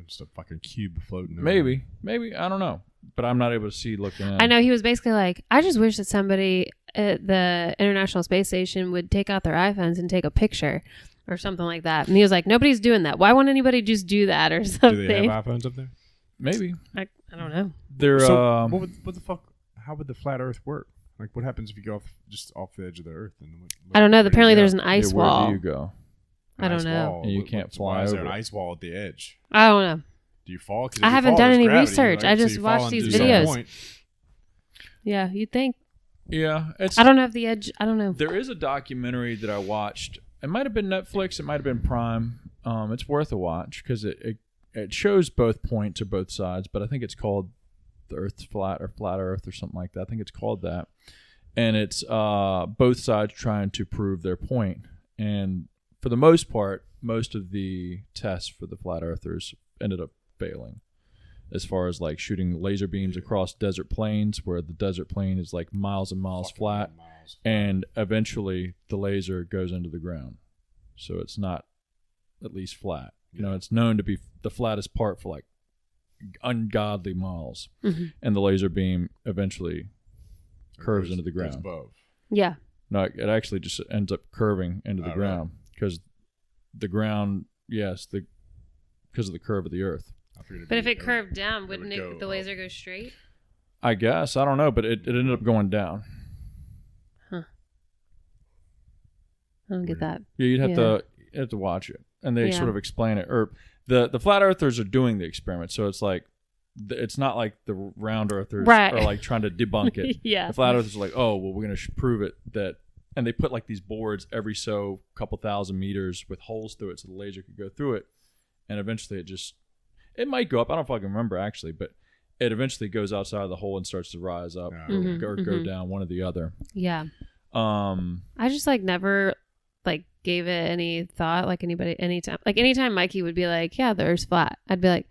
just a fucking cube floating. Maybe I don't know, but I'm not able to see looking in. I know he was basically like, I just wish that somebody at the International Space Station would take out their iPhones and take a picture or something like that. And he was like, nobody's doing that. Why won't anybody just do that or something? Do they have iPhones up there? Maybe. I don't know. They're So what the fuck? How would the flat Earth work? Like, what happens if you go off the edge of the Earth? And I don't know. where do you Apparently, go? there's an ice Where wall. do you go? I don't know. Wall. And you can't fly Why is there over an it. ice wall at the edge? I don't know. Do you fall? 'Cause if I you haven't fall, done there's any gravity, research. right? I So just you watched fall these into some videos. point. Yeah, you'd think. Yeah, it's. I don't know if the edge. I don't know. There is a documentary that I watched. It might have been Netflix. It might have been Prime. It's worth a watch because it shows both points or both sides. But I think it's called The Earth's Flat or Flat Earth or something like that. I think it's called that. And it's both sides trying to prove their point. And for the most part, most of the tests for the flat earthers ended up failing. As far as like shooting laser beams across desert plains, where the desert plain is like miles and miles flat, and eventually the laser goes into the ground, so it's not at least flat. You know, it's known to be the flattest part for like ungodly miles, and the laser beam eventually curves into the Goes ground. above. Yeah. No, it actually just ends up curving into the ground because the ground, because of the curve of the Earth. But if it curved down, wouldn't the laser go straight? I guess. I don't know, but it ended up going down. Huh. I don't get that. Yeah, you'd have to watch it, and they sort of explain it. Or the flat earthers are doing the experiment, so it's like it's not like the round earthers are like trying to debunk it. Yeah, the flat earthers are like, oh well, we're gonna prove it that, and they put like these boards every so couple thousand meters with holes through it, so the laser could go through it, and eventually it might go up. I don't fucking remember actually, but it eventually goes outside of the hole and starts to rise up or go down, one or the other. Yeah. I just like never like gave it any thought. Like anytime Mikey would be like, "Yeah, the Earth's flat," I'd be like,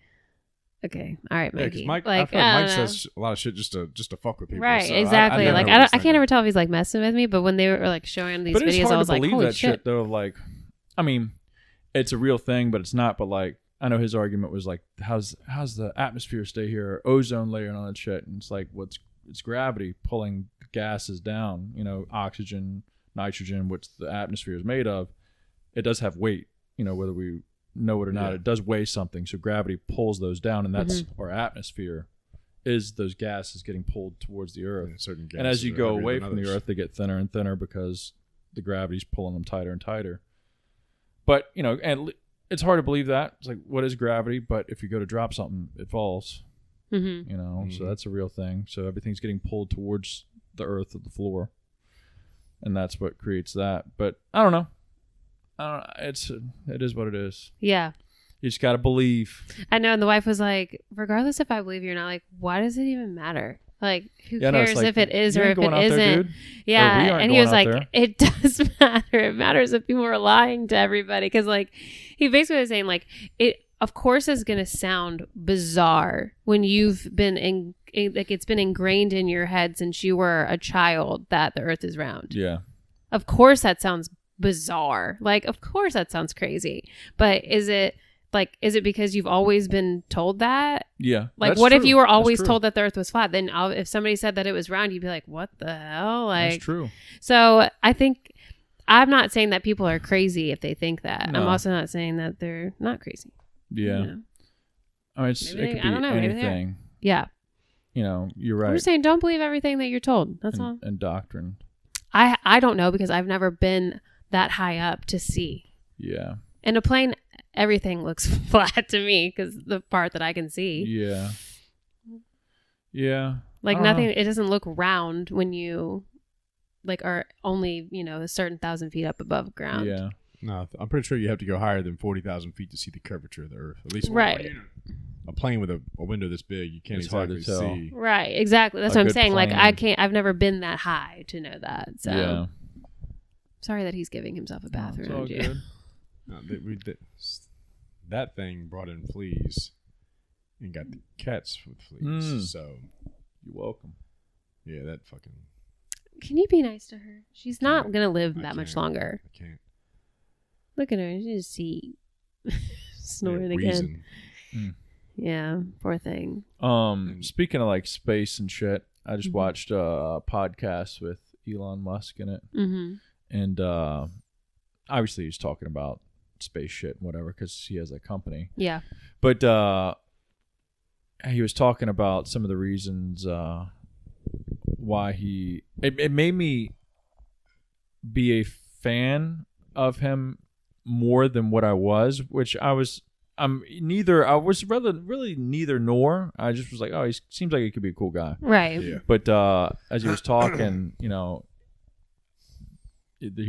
"Okay, all right, Mikey." Yeah, Mike, like, I feel like Mike says a lot of shit just to fuck with people. Right, so exactly. I can't ever tell if he's like messing with me. But when they were like showing him these videos, I was like, "Holy shit!" Shit, though, like, I mean, it's a real thing, but it's not. But like, I know his argument was like, how's the atmosphere stay here, ozone layer and all that shit, and it's like, it's gravity pulling gases down, you know, oxygen, nitrogen, which the atmosphere is made of. It does have weight, you know, whether we know it or not. It does weigh something, so gravity pulls those down, and that's our atmosphere is those gases getting pulled towards the Earth. And as you go away from the Earth, they get thinner and thinner because the gravity's pulling them tighter and tighter. But, you know, and it's hard to believe that. It's like, what is gravity? But if you go to drop something, it falls. You know, so that's a real thing. So everything's getting pulled towards the Earth or the floor, and that's what creates that. But I don't know. It is what it is. Yeah. You just got to believe. I know. And the wife was like, regardless if I believe you or not, like, why does it even matter? Like, who cares if it is or if it isn't? There, yeah. And he was like, it does matter. It matters if people are lying to everybody. Because, like, he basically was saying, like, it, of course, is going to sound bizarre when you've been like, it's been ingrained in your head since you were a child that the Earth is round. Yeah. Of course, that sounds bizarre. Like, of course, that sounds crazy. But is it because you've always been told that? Yeah. Like, what if you were always told that the Earth was flat? Then if somebody said that it was round, you'd be like, what the hell? Like, that's true. So I think, I'm not saying that people are crazy if they think that. No. I'm also not saying that they're not crazy. Yeah. You know? I mean, it could be anything. Yeah. You know, you're right. I'm just saying, don't believe everything that you're told. That's all. And doctrine. I don't know because I've never been that high up to see. Yeah. In a plane, everything looks flat to me because the part that I can see. Yeah. Yeah. Like nothing, it doesn't look round when you like are only, you know, a certain 1,000 feet up above ground. Yeah. No, I'm pretty sure you have to go higher than 40,000 feet to see the curvature of the Earth. At least right. When you're in a plane with a window this big, you can't exactly see. Right, exactly. That's what I'm saying. Plane. Like I've never been that high to know that. So yeah. Sorry that he's giving himself a bath around you. Good. No, that thing brought in fleas and got the cats with fleas. So you're welcome. Yeah, that fucking. Can you be nice to her? She's not gonna live that much longer. I can't. Look at her. She's see snoring again. Yeah, poor thing. Speaking of like space and shit, I just watched a podcast with Elon Musk in it, and obviously he's talking about space shit and whatever because he has a company. Yeah, but he was talking about some of the reasons why it made me be a fan of him more than what I was, which I'm neither. I was really neither nor. I just was like, oh, he seems like he could be a cool guy. Right. Yeah. But as he was talking, he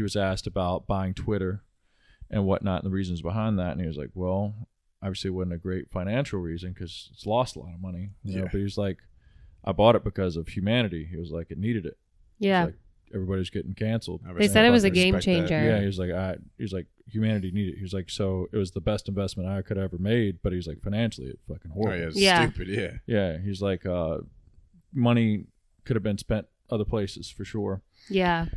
was asked about buying Twitter and whatnot and the reasons behind that. And he was like, well, obviously it wasn't a great financial reason because it's lost a lot of money. You know? But he was like, I bought it because of humanity. He was like, it needed it. Yeah. Like, everybody's getting canceled. They said it was a game changer. Yeah, he was like, humanity needed it. He was like, so it was the best investment I could have ever made, but he's like, financially, it fucking horrible. Oh, yeah, it's Yeah. stupid. Yeah. Yeah, he's like, money could have been spent other places for sure. Yeah.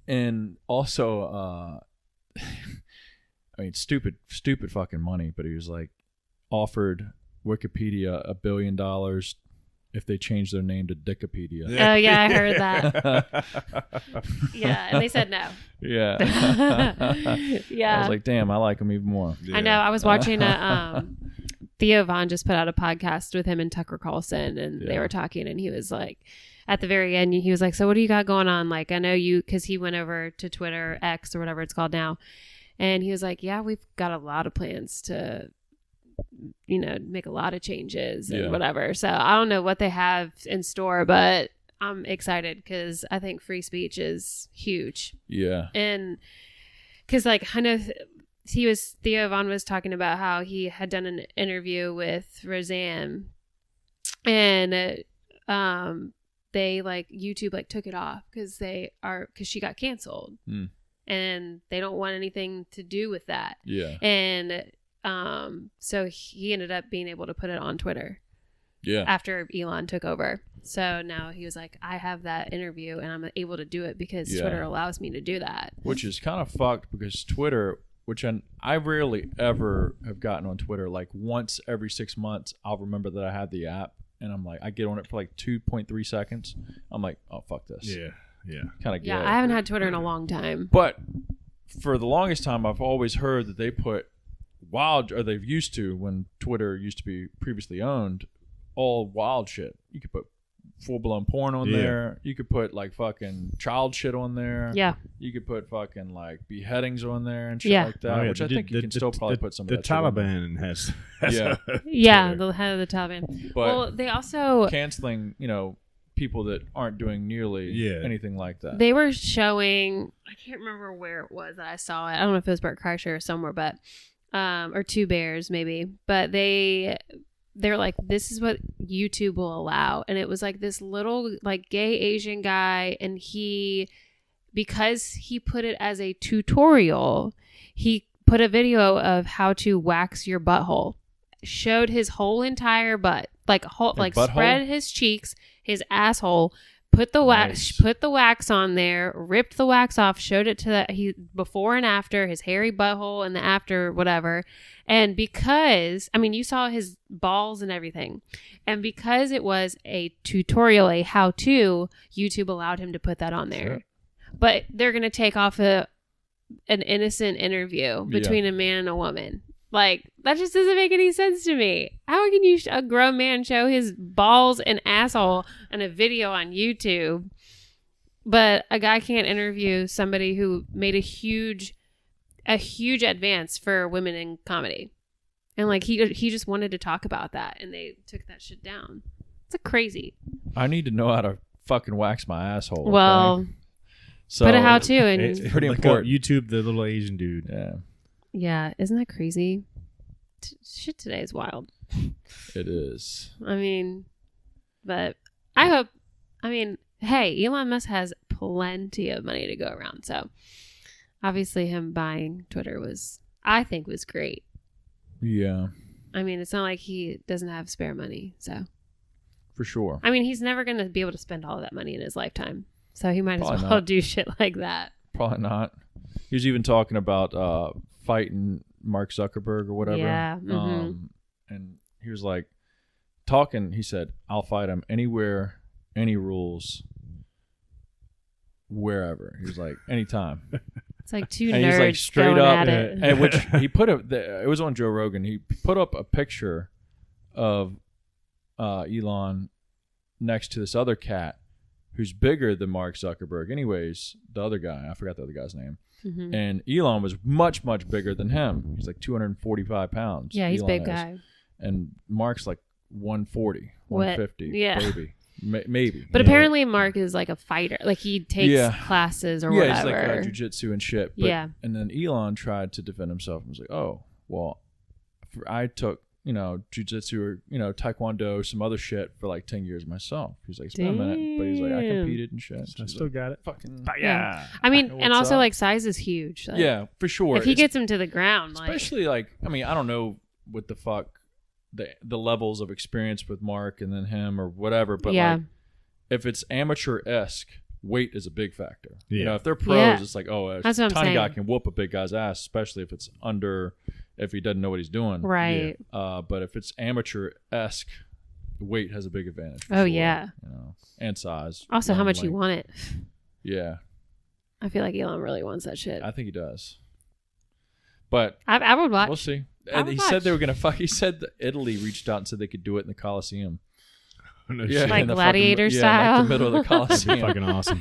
And also, I mean, stupid fucking money, but he was like, offered Wikipedia $1 billion if they changed their name to Dickopedia. Oh, yeah, I heard that. Yeah, and they said no. Yeah. Yeah. I was like, damn, I like him even more. I know. I was watching Theo Von just put out a podcast with him and Tucker Carlson, and they were talking, and he was like, at the very end, he was like, so what do you got going on? Like, I know you, because he went over to Twitter, X, or whatever it's called now. And he was like, yeah, we've got a lot of plans to, make a lot of changes and whatever. So I don't know what they have in store, but I'm excited because I think free speech is huge. Yeah. And because I know Theo Von was talking about how he had done an interview with Roseanne, and they YouTube took it off because she got canceled. And they don't want anything to do with that. Yeah. And so he ended up being able to put it on Twitter. Yeah. After Elon took over. So now he was like, I have that interview and I'm able to do it because Twitter allows me to do that. Which is kind of fucked because Twitter, which I rarely ever have gotten on Twitter, like once every 6 months, I'll remember that I had the app and I'm like, I get on it for 2.3 seconds. I'm like, oh, fuck this. Yeah. Yeah. Kind of Yeah, I haven't had Twitter in a long time. But for the longest time, I've always heard that they put they've used to, when Twitter used to be previously owned, all wild shit. You could put full-blown porn on there. You could put fucking child shit on there. Yeah. You could put fucking beheadings on there and shit like that, which I think you can still probably put some of that shit on there. The Taliban has yeah, the head of the Taliban. But they also canceling, people that aren't doing nearly anything like that. They were showing, I can't remember where it was that I saw it. I don't know if it was Bert Kreischer or somewhere, but or Two Bears maybe. But they're like, this is what YouTube will allow. And it was this little gay Asian guy, and because he put it as a tutorial, he put a video of how to wax your butthole. Showed his whole entire butt, spread his cheeks, his asshole, put the wax on there, ripped the wax off, showed it to he before and after, his hairy butthole and the after whatever. And because you saw his balls and everything, and because it was a tutorial, a how-to, YouTube allowed him to put that on there. Sure. But they're gonna take off an innocent interview between a man and a woman. That just doesn't make any sense to me. How can a grown man show his balls and asshole in a video on YouTube, but a guy can't interview somebody who made a huge advance for women in comedy? And he just wanted to talk about that, and they took that shit down. It's crazy. I need to know how to fucking wax my asshole. Well, okay? So put a how to, and it's pretty important. YouTube, the little Asian dude. Yeah. Yeah, isn't that crazy? Shit today is wild. It is. But I hope, hey, Elon Musk has plenty of money to go around. So obviously him buying Twitter I think was great. Yeah. It's not like he doesn't have spare money. So for sure. He's never going to be able to spend all of that money in his lifetime. So he might as well do shit like that. Probably not. He was even talking about fighting Mark Zuckerberg or whatever. Yeah. Mm-hmm. And he was he said, I'll fight him anywhere, any rules, wherever. He was like, anytime. It's like two and nerds he's straight going up, at it. And which he put it was on Joe Rogan. He put up a picture of Elon next to this other cat who's bigger than Mark Zuckerberg. Anyways, the other guy, I forgot the other guy's name. Mm-hmm. And Elon was much, much bigger than him. He's like 245 pounds. Yeah, he's a Elon big is. guy. And Mark's like 140, What? 150, Yeah. maybe. Maybe. But Yeah. apparently Mark is like a fighter. Like he takes classes or yeah, whatever. he's like jujitsu and shit. But, Yeah. And then Elon tried to defend himself and was like, oh, well, I took, jujitsu or, taekwondo, some other shit for like 10 years myself. He's like, it's been a minute. But he's like, I Damn. competed and shit. I He's still like, got it. fucking. Yeah. I mean, and What's also up? like size is huge. Like, Yeah, for sure. if he It's- gets him to the ground, like, especially like, I mean, I don't know what the fuck the levels of experience with Mark and then him or whatever, but Yeah. like, if it's amateur-esque, weight is a big factor. Yeah. If they're pros, Yeah. it's like, oh, a That's what I'm tiny guy saying. can whoop a big guy's ass, especially if it's if he doesn't know what he's doing. right. But if it's amateur-esque, weight has a big advantage. for Oh, sure, yeah. and size. Also, how much you length. want it? Yeah, I feel like Elon really wants that shit. I think he does. But I would watch. we'll see. I And would he said they watch. were gonna fuck. He said that Italy reached out and said they could do it in the Coliseum. No Yeah, shit. Like in the gladiator fucking, style? Yeah, like the middle of the That'd be Coliseum. fucking awesome.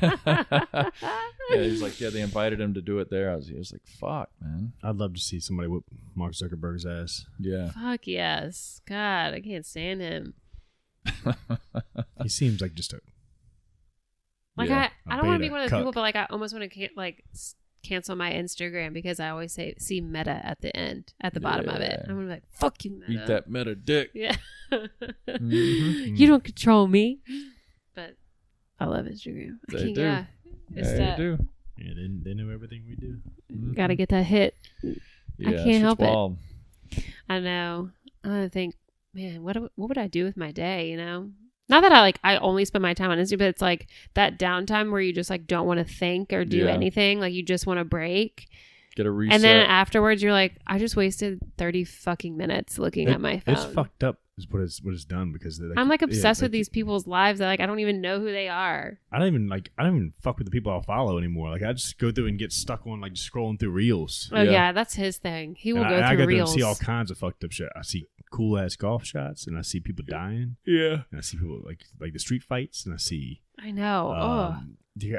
Yeah, he's like, yeah, they invited him to do it there. He was like, fuck, man. I'd love to see somebody whip Mark Zuckerberg's ass. Yeah. Fuck yes. God, I can't stand him. He seems like just a Like Yeah. I don't want to be beta one of those cuck. people, but like I almost want to cancel my Instagram because I always see Meta at the end, at the bottom of it. Yeah. I'm gonna be like, fuck you, Meta. Eat that meta dick. Yeah. Mhm. You don't control me. But I love Instagram. I They can't- do. Yeah. It's Yeah, that. you do. yeah. They know everything we do. Mhm. Gotta get that hit. Yeah, can't shit's help it. wild. I know. I think, man, what would I do with my day? You know, not that I only spend my time on Instagram, but it's like that downtime where you just like don't want to think or do Yeah. anything. Like you just want to break, Get a reset. and then afterwards you're like, I just wasted 30 fucking minutes looking at my phone. It's fucked up. Is what it's done because I'm like yeah, obsessed with like, these people's lives that like I don't even know who they are. I don't even fuck with the people I follow anymore. Like I just go through and get stuck on like just scrolling through reels. Oh Yeah. yeah, that's his thing. He will And go I through go reels. and see all kinds of fucked up shit. I see cool ass golf shots, and I see people dying, yeah. and I see people like the street fights, and I see I know. Oh,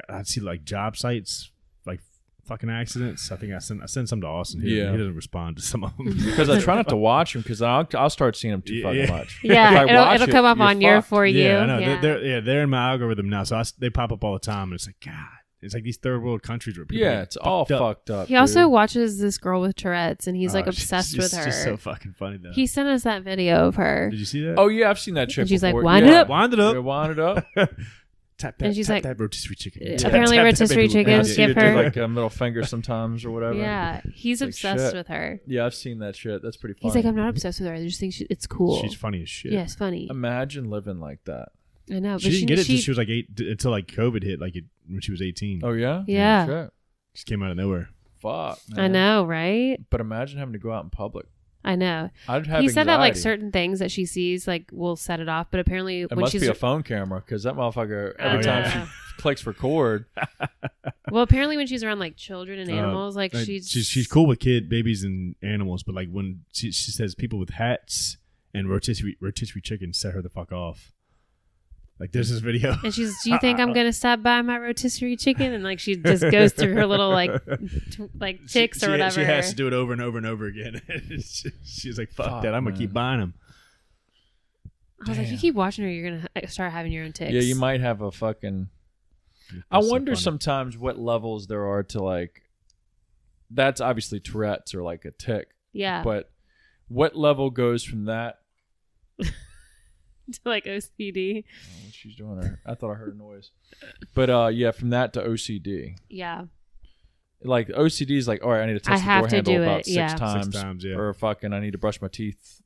I see like job sites, like fucking accidents. I think I send some to Austin. He doesn't respond to some of them Because I try not to watch him because I'll start seeing him too fucking Yeah. much. yeah. If I watch It'll it, come up you're on your fucked. for you. Yeah, I know. Yeah. They're in my algorithm now, so they pop up all the time, and it's like God. It's like these third world countries where people Yeah, get it's all fucked up. He also dude. watches this girl with Tourette's, and he's like Oh, obsessed she's with her. Just so fucking funny though. He sent us that video of her. Did you see that? Oh yeah, I've seen that chick. And she's like, before. "Wind yeah. it up." wind it up. Yeah, wind it up. Tap And that. she's tap like- that rotisserie chicken. Yeah, Tap, apparently tap that rotisserie baby. chicken, Yeah, I Yeah, see give her do her- like a middle finger sometimes or whatever. Yeah, he's Like, obsessed shit. with her. Yeah, I've seen that shit. That's pretty funny. He's like, I'm not obsessed with her. I just think it's cool. She's funny as shit. Yeah, it's funny. Imagine living like that. I know. But She didn't get it until she was like 8 until like COVID hit, when she was 18. Oh yeah. Yeah. Shit. Just came out of nowhere. Fuck. I man. know, right? But imagine having to go out in public. I know. I'd have He said that like anxiety. certain things that she sees like will set it off, but apparently It when must she's be a phone camera because that motherfucker every Oh, time yeah. she clicks record. well, apparently when she's around like children and animals, like Like, she's she's cool with babies and animals, but like when she says people with hats and rotisserie chicken set her the fuck off. Like there's this video. And she's, do you think I'm gonna stop by my rotisserie chicken? And like she just goes through her little like ticks or whatever. She has to do it over and over and over again. She's like, "Fuck that! I'm gonna keep buying them." I was like, you keep watching her, you're gonna start having your own ticks. Yeah, you might have a fucking. I That's so wonder funny. sometimes what levels there are to like. That's obviously Tourette's or like a tick, Yeah, but what level goes from that? to like OCD. Oh, what she's doing there? I thought I heard a noise, but yeah, from that to OCD. Yeah, Like OCD is like, all right, I need to touch I the have door to handle do about it, yeah. six times, 6 times, yeah. or fucking I need to brush my teeth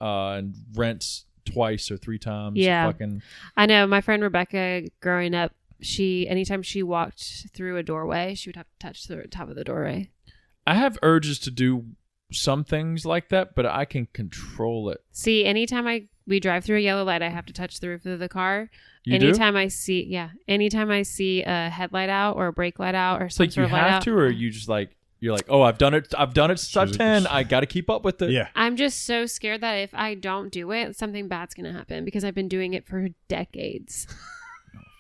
and rinse twice or 3 times. Yeah. Fucking I know. My friend Rebecca, growing up, anytime she walked through a doorway, she would have to touch the top of the doorway. I have urges to do some things like that, but I can control it. See, anytime we drive through a yellow light, I have to touch the roof of the car. You do? anytime I see a headlight out or a brake light out or It's some like sort you of light have out, to, or you just like You're like, oh, I've done it since I'm She's 10. like- I got to keep up with it. Yeah. I'm just so scared that if I don't do it, something bad's going to happen because I've been doing it for decades.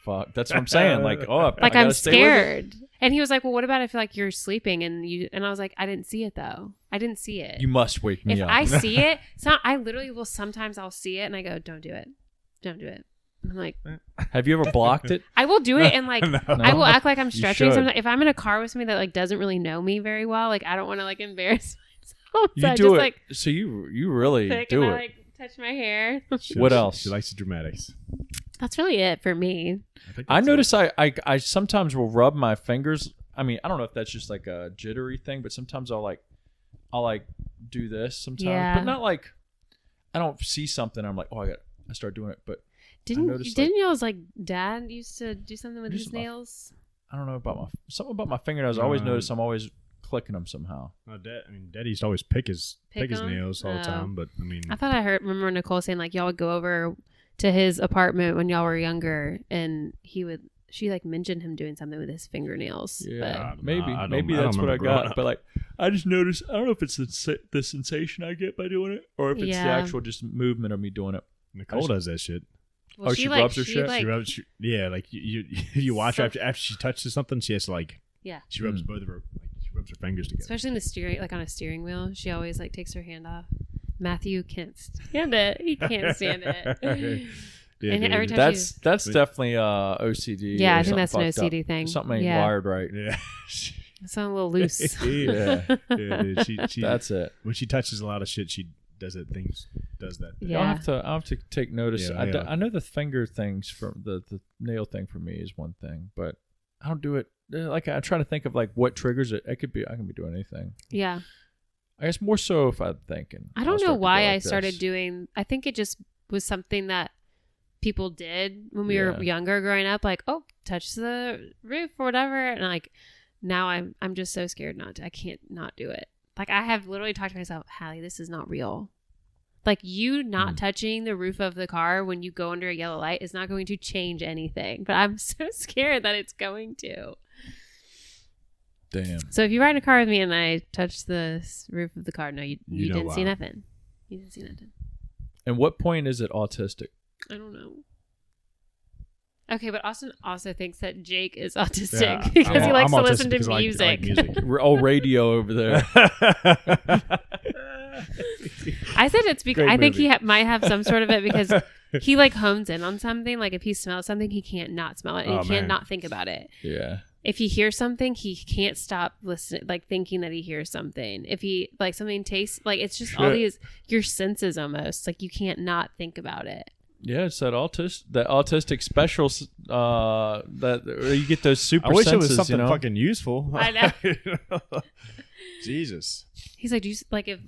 Fuck. That's what I'm saying. Like, oh, Like, I I'm gotta stay with it. scared. And he was like, well, what about if like you're sleeping and I was like, I didn't see it though. I didn't see it. You must wake me If up. I see it, I literally will sometimes I'll see it and I go, don't do it. Don't do it. And I'm like, Have you ever blocked it? I will do it and like No. I will act like I'm stretching should. sometimes. If I'm in a car with somebody that like doesn't really know me very well, like I don't want to like embarrass myself. You So I do just it. like So you really pick do and it. I like touch my hair. What else? She likes the dramatics. That's really it for me. think I that's notice I sometimes will rub my fingers. I mean, I don't know if that's just like a jittery thing, but sometimes I'll do this sometimes, Yeah. but not like I don't see something. I'm like, oh, I start doing it, but noticed, Didn't y'all's like dad used to do something with Do his something. nails? I don't know about something about my fingernails. I always notice I'm always clicking them somehow. No, Dad used to always pick his Pick 'em? nails all the Oh. time, but I mean, I thought I remember Nicole saying like y'all would go over to his apartment when y'all were younger, and she like mentioned him doing something with his fingernails. Yeah, But- maybe I don't- maybe I don't that's what I remember growing got. up. But like, I just noticed. I don't know if it's the sensation I get by doing it, or if it's the Yeah. actual just movement of me doing it. Nicole does that shit. Well, Oh, she rubs her shit? Like, She rubs, yeah, like you watch her after she touches something, she has to like, yeah, she rubs both of her, like she rubs her fingers together. especially in the steering, like on a steering wheel, she always like takes her hand off. Matthew can't stand it. He can't stand it. Yeah, And dude. every time That's definitely OCD. Yeah, or I think that's an something fucked OCD up. thing. Something ain't Yeah. wired right. Yeah. It's a little loose. Yeah, Yeah, dude. She that's it. when she touches a lot of shit, she does that. Yeah. I'll have to take notice. Yeah, I know the finger things from the nail thing for me is one thing, but I don't do it. Like I try to think of like what triggers it. I can be doing anything. Yeah. I guess more so if I'm thinking. I I'll don't know start to go why like I started this. doing. I think it just was something that people did when we were Yeah. younger, growing up. Like, oh, touch the roof or whatever, and like now I'm just so scared not to. I can't not do it. Like I have literally talked to myself, Hallie, this is not real. Like you not touching the roof of the car when you go under a yellow light is not going to change anything. But I'm so scared that it's going to. Damn. So if you ride in a car with me and I touch the roof of the car, no, you know didn't see why. nothing. You didn't see nothing. And what point is it autistic? I don't know. Okay, but Austin also thinks that Jake is autistic Yeah, because he likes I'm to autistic listen to because I like music. Oh, radio over there. I said it's because Great I think movie. he might have some sort of it because he like hones in on something. Like if he smells something, he can't not smell it, and Oh, he can't man. not think about it. Yeah. If he hears something, he can't stop listening, like thinking that he hears something. If he like something tastes, like it's just all Shit. these your senses almost. Like you can't not think about it. Yeah, it's that autistic special that or you get those super I wish senses, it was something you know? fucking useful. I know. Jesus. He's like, do you like if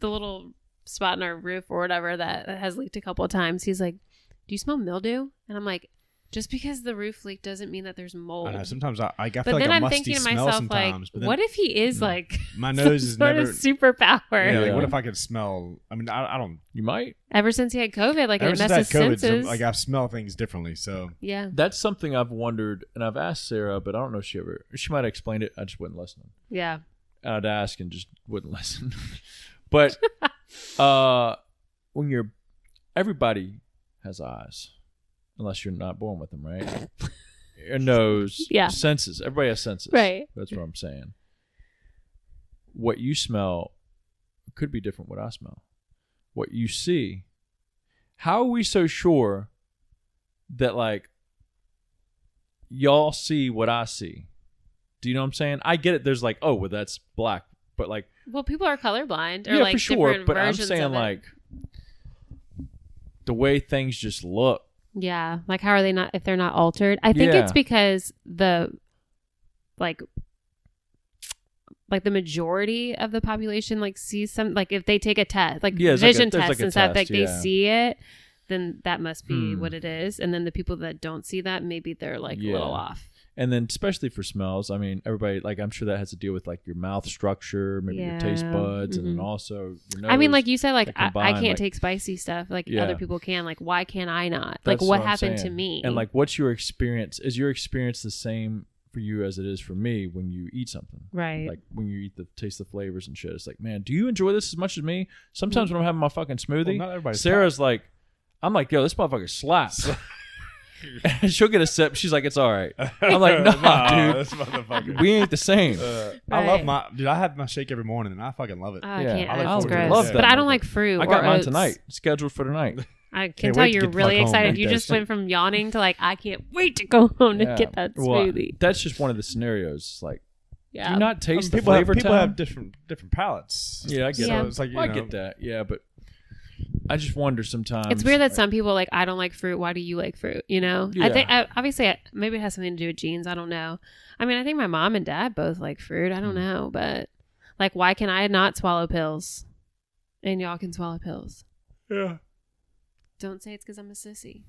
the little spot in our roof or whatever that has leaked a couple of times? He's like, do you smell mildew? And I'm like, just because the roof leaked doesn't mean that there's mold. I know. Sometimes I feel But like then a I'm musty thinking to smell myself, like, sometimes. But then what if he is like my some nose is sort never. of superpower? Yeah, like Yeah. what if I could smell? I mean, I don't. You might. Ever since he had COVID, like Ever it since I messes had COVID, senses. like I smell things differently. So Yeah, That's something I've wondered, and I've asked Sarah, but I don't know if she might have explained it. I just wouldn't listen. yeah. I'd ask and just wouldn't listen. But when everybody has eyes, unless you're not born with them, right? Your nose, Yeah. senses. Everybody has senses, Right. That's what I'm saying. What you smell could be different. What I smell, what you see. How are we so sure that like y'all see what I see? Do you know what I'm saying? I get it. There's like, oh, well, that's black, but like, Well, people are colorblind, or yeah, like for sure. different But I'm versions saying of it. like the way things just look. Yeah, like how are they not if they're not altered? I think it's Yeah. because the like the majority of the population like sees some like if they take a test like Yeah, it's like a- vision there's tests like a and stuff test, like they yeah. see it, then that must be Hmm. what it is. And then the people that don't see that, maybe they're like a Yeah. little off. And then especially for smells, I mean, everybody like I'm sure that has to deal with like your mouth structure, maybe your taste Yeah. buds, and then Mhm. also your nose. I mean, like you said, like that I combine, can't like- take spicy stuff like Yeah. other people can. Like, why can't I not? That's Like, what I'm happened to saying. me? And like, what's your experience? Is your experience the same for you as it is for me when you eat something. Right. Like when you taste the flavors and shit. It's like, man, do you enjoy this as much as me? Sometimes when I'm having my fucking smoothie, Well, not everybody's Sarah's like, I'm like, yo, this motherfucker slaps. And she'll get a sip. She's like, it's all right. I'm like, nah, dude. This motherfucker. We ain't the same. I love I have my shake every morning, and I fucking love it. Oh, I Yeah, can't. I look That's forward to it. gross. Love that But I don't motherfucker. like fruit. I got or mine oats. tonight. Scheduled for tonight. I can Can't tell wait to you're get the really fuck home excited. and You eat just that went from yawning to like, I can't wait to go home to Yeah. get that Well, smoothie. that's just one of the scenarios. It's like, do Yeah. you not taste the people flavor? people Tom? have different palates. Yeah, I get Yeah. it. So it's like, you I know, get that. Yeah, but I just wonder sometimes. It's weird that like, some people like, I don't like fruit. Why do you like fruit? You know, I Yeah. think obviously maybe it has something to do with genes. I don't know. I mean, I think my mom and dad both like fruit. I don't know, but like, why can I not swallow pills and y'all can swallow pills? Yeah. Don't say it's because I'm a sissy.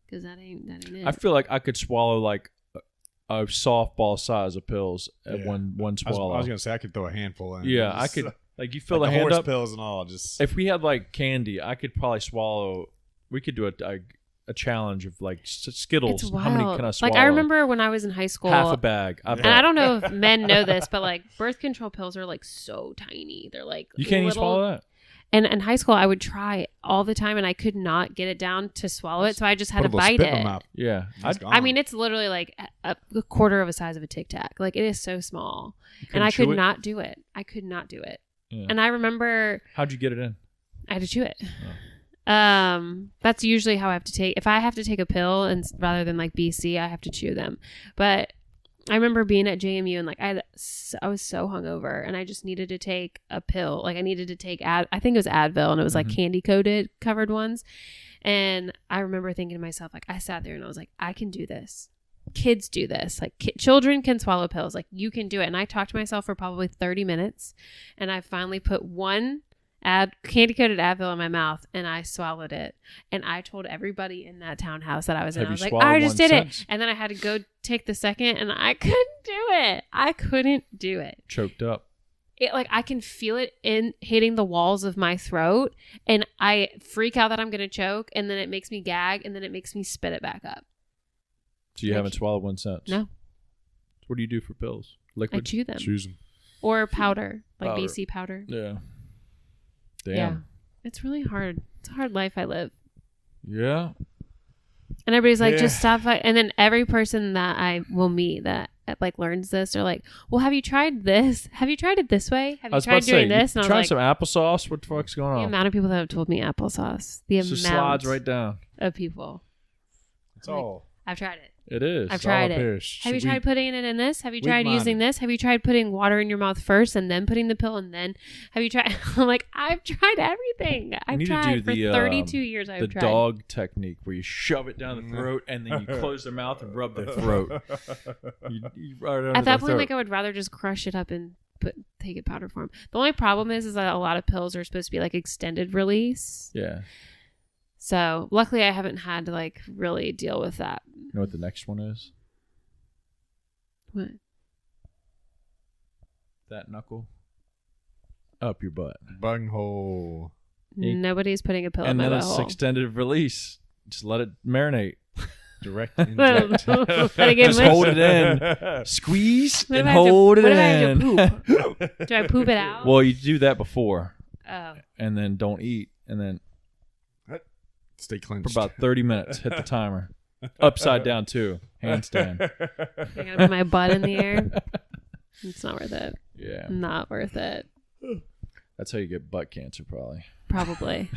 Because that ain't it. I feel like I could swallow like a softball size of pills at Yeah. one I was swallow. gonna say I could throw a handful in. Yeah, Just, I could. Like you fill like the the hand horse up. pills and all. Just If we had like candy, I could probably swallow. We could do a challenge of like Skittles. It's How many wild. can I swallow? Like I remember when I was in high school. half a bag. I And I don't know if men know this, but like birth control pills are like so tiny. They're like You can't even little- swallow that. And in high school, I would try all the time, and I could not get it down to swallow it, so I just had to put a little bite spit in it. my mouth. Yeah, It's I gone. I mean, it's literally like a quarter of a size of a Tic Tac. Like it is so small, and I chew could it? not do it. I could not do it. Yeah. And I remember How'd you get it in? I had to chew it. That's usually how I have to take. If I have to take a pill, and rather than like BC, I have to chew them. But I remember being at JMU and like I was so hungover and I just needed to take a pill. Like I needed to take I think it was Advil, and it was like candy covered ones. And I remember thinking to myself, like I sat there and I was like, I can do this. Kids do this. Like children can swallow pills. Like you can do it. And I talked to myself for probably 30 minutes, and I finally put one candy coated Advil in my mouth, and I swallowed it. And I told everybody in that townhouse that I was in. Have I was you like, swallowed I just one did since? it. And then I had to go take the second, and I couldn't do it. I couldn't do it. Choked up. It like I can feel it in hitting the walls of my throat, and I freak out that I'm gonna choke, and then it makes me gag, and then it makes me spit it back up. So you Like- haven't swallowed one since? No. What do you do for pills? I Liquid? chew them choose them. or powder, like Powder. BC powder. Yeah. Damn. Yeah, it's really hard. It's a hard life I live. Yeah. And everybody's like, Yeah. just stop. And then every person that I will meet that like learns this, they're like, well, have you tried this? Have you tried it this way? Have I you was about tried to say, doing this? you And I trying was like, some applesauce? What the fuck's going the on? amount of people that have told me applesauce. The It just amount slides right down. of people. It's all. I've tried it. It is. I've It's all tried up it. here. Have you tried putting it in this? Have you weak tried using minded. this? Have you tried putting water in your mouth first and then putting the pill and then have you tried? I'm like, I've tried everything. I've need to tried do for the, 32 years. the I've tried. dog technique where you shove it down the throat and then you close their mouth and rub their throat. You right under At that their point, throat. like I would rather just crush it up and take it powder form. The only problem is that a lot of pills are supposed to be like extended release. Yeah. So luckily, I haven't had to like really deal with that. You know what the next one is? What? That knuckle up your butt. Bunghole. Ink. Nobody's putting a pill And in my then it's butthole. extended release. Just let it marinate. Direct Let inject. it get Just mushy. hold it in. Squeeze What if and I have to- hold it what if I have in. to poop? Do I poop it out? Well, you do that before Oh. and then don't eat. And then Stay for clenched. about 30 minutes, hit the timer. Upside down, too. Handstand. I gotta put my butt in the air. It's not worth it. Yeah. Not worth it. That's how you get butt cancer, probably. Probably.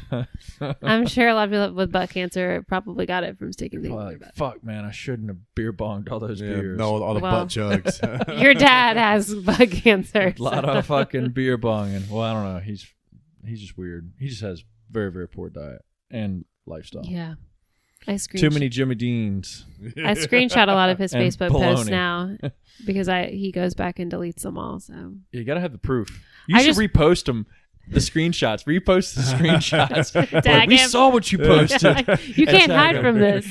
I'm sure a lot of people with butt cancer probably got it from sticking things in their Like, butt. fuck, man, I shouldn't have beer bonged all those Yeah, beers. no, all the Well, butt jugs. Your dad has butt cancer. A lot of fucking beer bonging. Well, I don't know. He's just weird. He just has very, very poor diet and lifestyle. Yeah. Too many Jimmy Deans. I screenshot a lot of his And Facebook posts baloney. now because he goes back and deletes them all. So You gotta have the proof. You I should just- repost them. The screenshots. Repost the screenshots. Like, Tag we him. saw what you posted. You can't Tag hide him. from this.